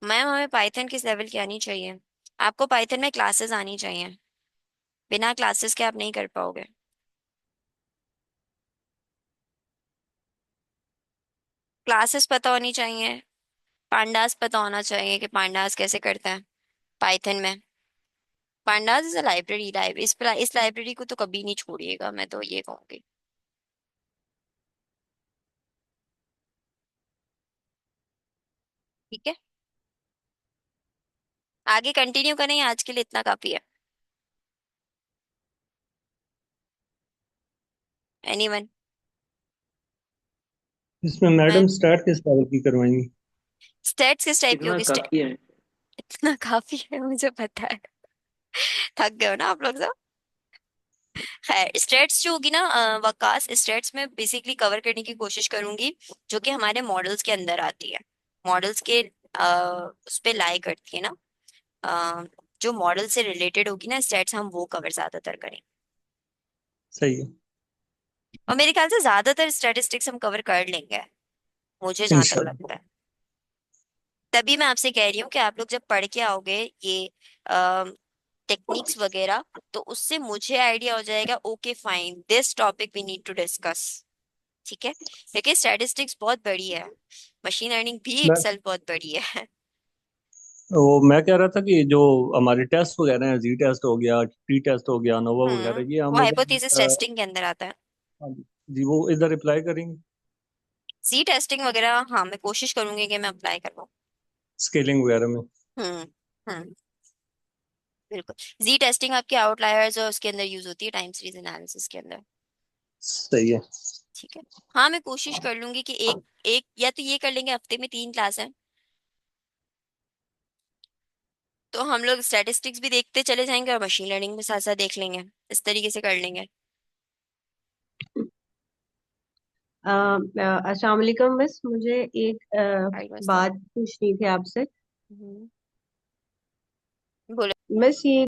मैम हमें पाइथन किस लेवल की आनी चाहिए? आपको पाइथन में क्लासेस आनी चाहिए, बिना क्लासेस के आप नहीं कर पाओगे। क्लासेस पता होनी चाहिए, पांडास पता होना चाहिए कि पांडास कैसे करते हैं पाइथन में। पांडास इज अ लाइब्रेरी, इस लाइब्रेरी को तो कभी नहीं छोड़िएगा, मैं तो ये कहूंगी। ठीक है, आगे कंटिन्यू करें या आज के लिए इतना काफी है? एनीवन? इसमें मैडम स्टार्ट किस लेवल की करवाएंगी? स्टेट्स किस टाइप की इतना होगी? काफी है। इतना काफी है, मुझे पता है। थक गए हो ना आप लोग सब। खैर, स्टेट्स जो होगी ना वकास, स्टेट्स में बेसिकली कवर करने की कोशिश करूंगी जो कि हमारे मॉडल्स के अंदर आती है। मॉडल्स के उस पे लाई करती है ना, अ, जो मॉडल से रिलेटेड होगी ना स्टेट्स, हम वो कवर ज्यादातर करेंगे। सही है। और मेरे ख्याल से ज्यादातर स्टैटिस्टिक्स हम कवर कर लेंगे, मुझे जहां तक इंशाल्लाह। लगता है। तभी मैं आपसे कह रही हूँ कि आप लोग जब पढ़ के आओगे ये टेक्निक्स वगैरह, तो उससे मुझे आइडिया हो जाएगा, okay fine, this topic we need to discuss. ठीक है, क्योंकि स्टैटिस्टिक्स बहुत बड़ी है, मशीन लर्निंग भी मैं इटसेल्फ बहुत बड़ी है। मैं कह रहा था कि जो हमारे टेस्ट वगैरह हैं, जी टेस्ट हो गया, टी टेस्ट हो गया, नोवा वगैरह, ये वो हम हाइपोथेसिस इधर टेस्टिंग के अंदर आता है। जी वो इधर अप्लाई करेंगे। सी टेस्टिंग वगैरह हाँ मैं कोशिश करूंगी कि मैं अप्लाई करवाऊँ। स्केलिंग वगैरह में। हम्म। हम्म। बिल्कुल। जी टेस्टिंग आपके आउटलायर्स और उसके अंदर यूज होती है, टाइम सीरीज एनालिसिस के अंदर। सही है। ठीक है। हाँ मैं कोशिश कर लूंगी कि एक एक या तो ये कर लेंगे, हफ्ते में 3 क्लास है, तो हम लोग स्टैटिस्टिक्स भी देखते चले जाएंगे और मशीन लर्निंग भी साथ साथ देख लेंगे, इस तरीके से कर लेंगे। अस्सलाम वालेकुम। बस मुझे एक राइट मसला। बात पूछनी थी आपसे। बोलो। बस ये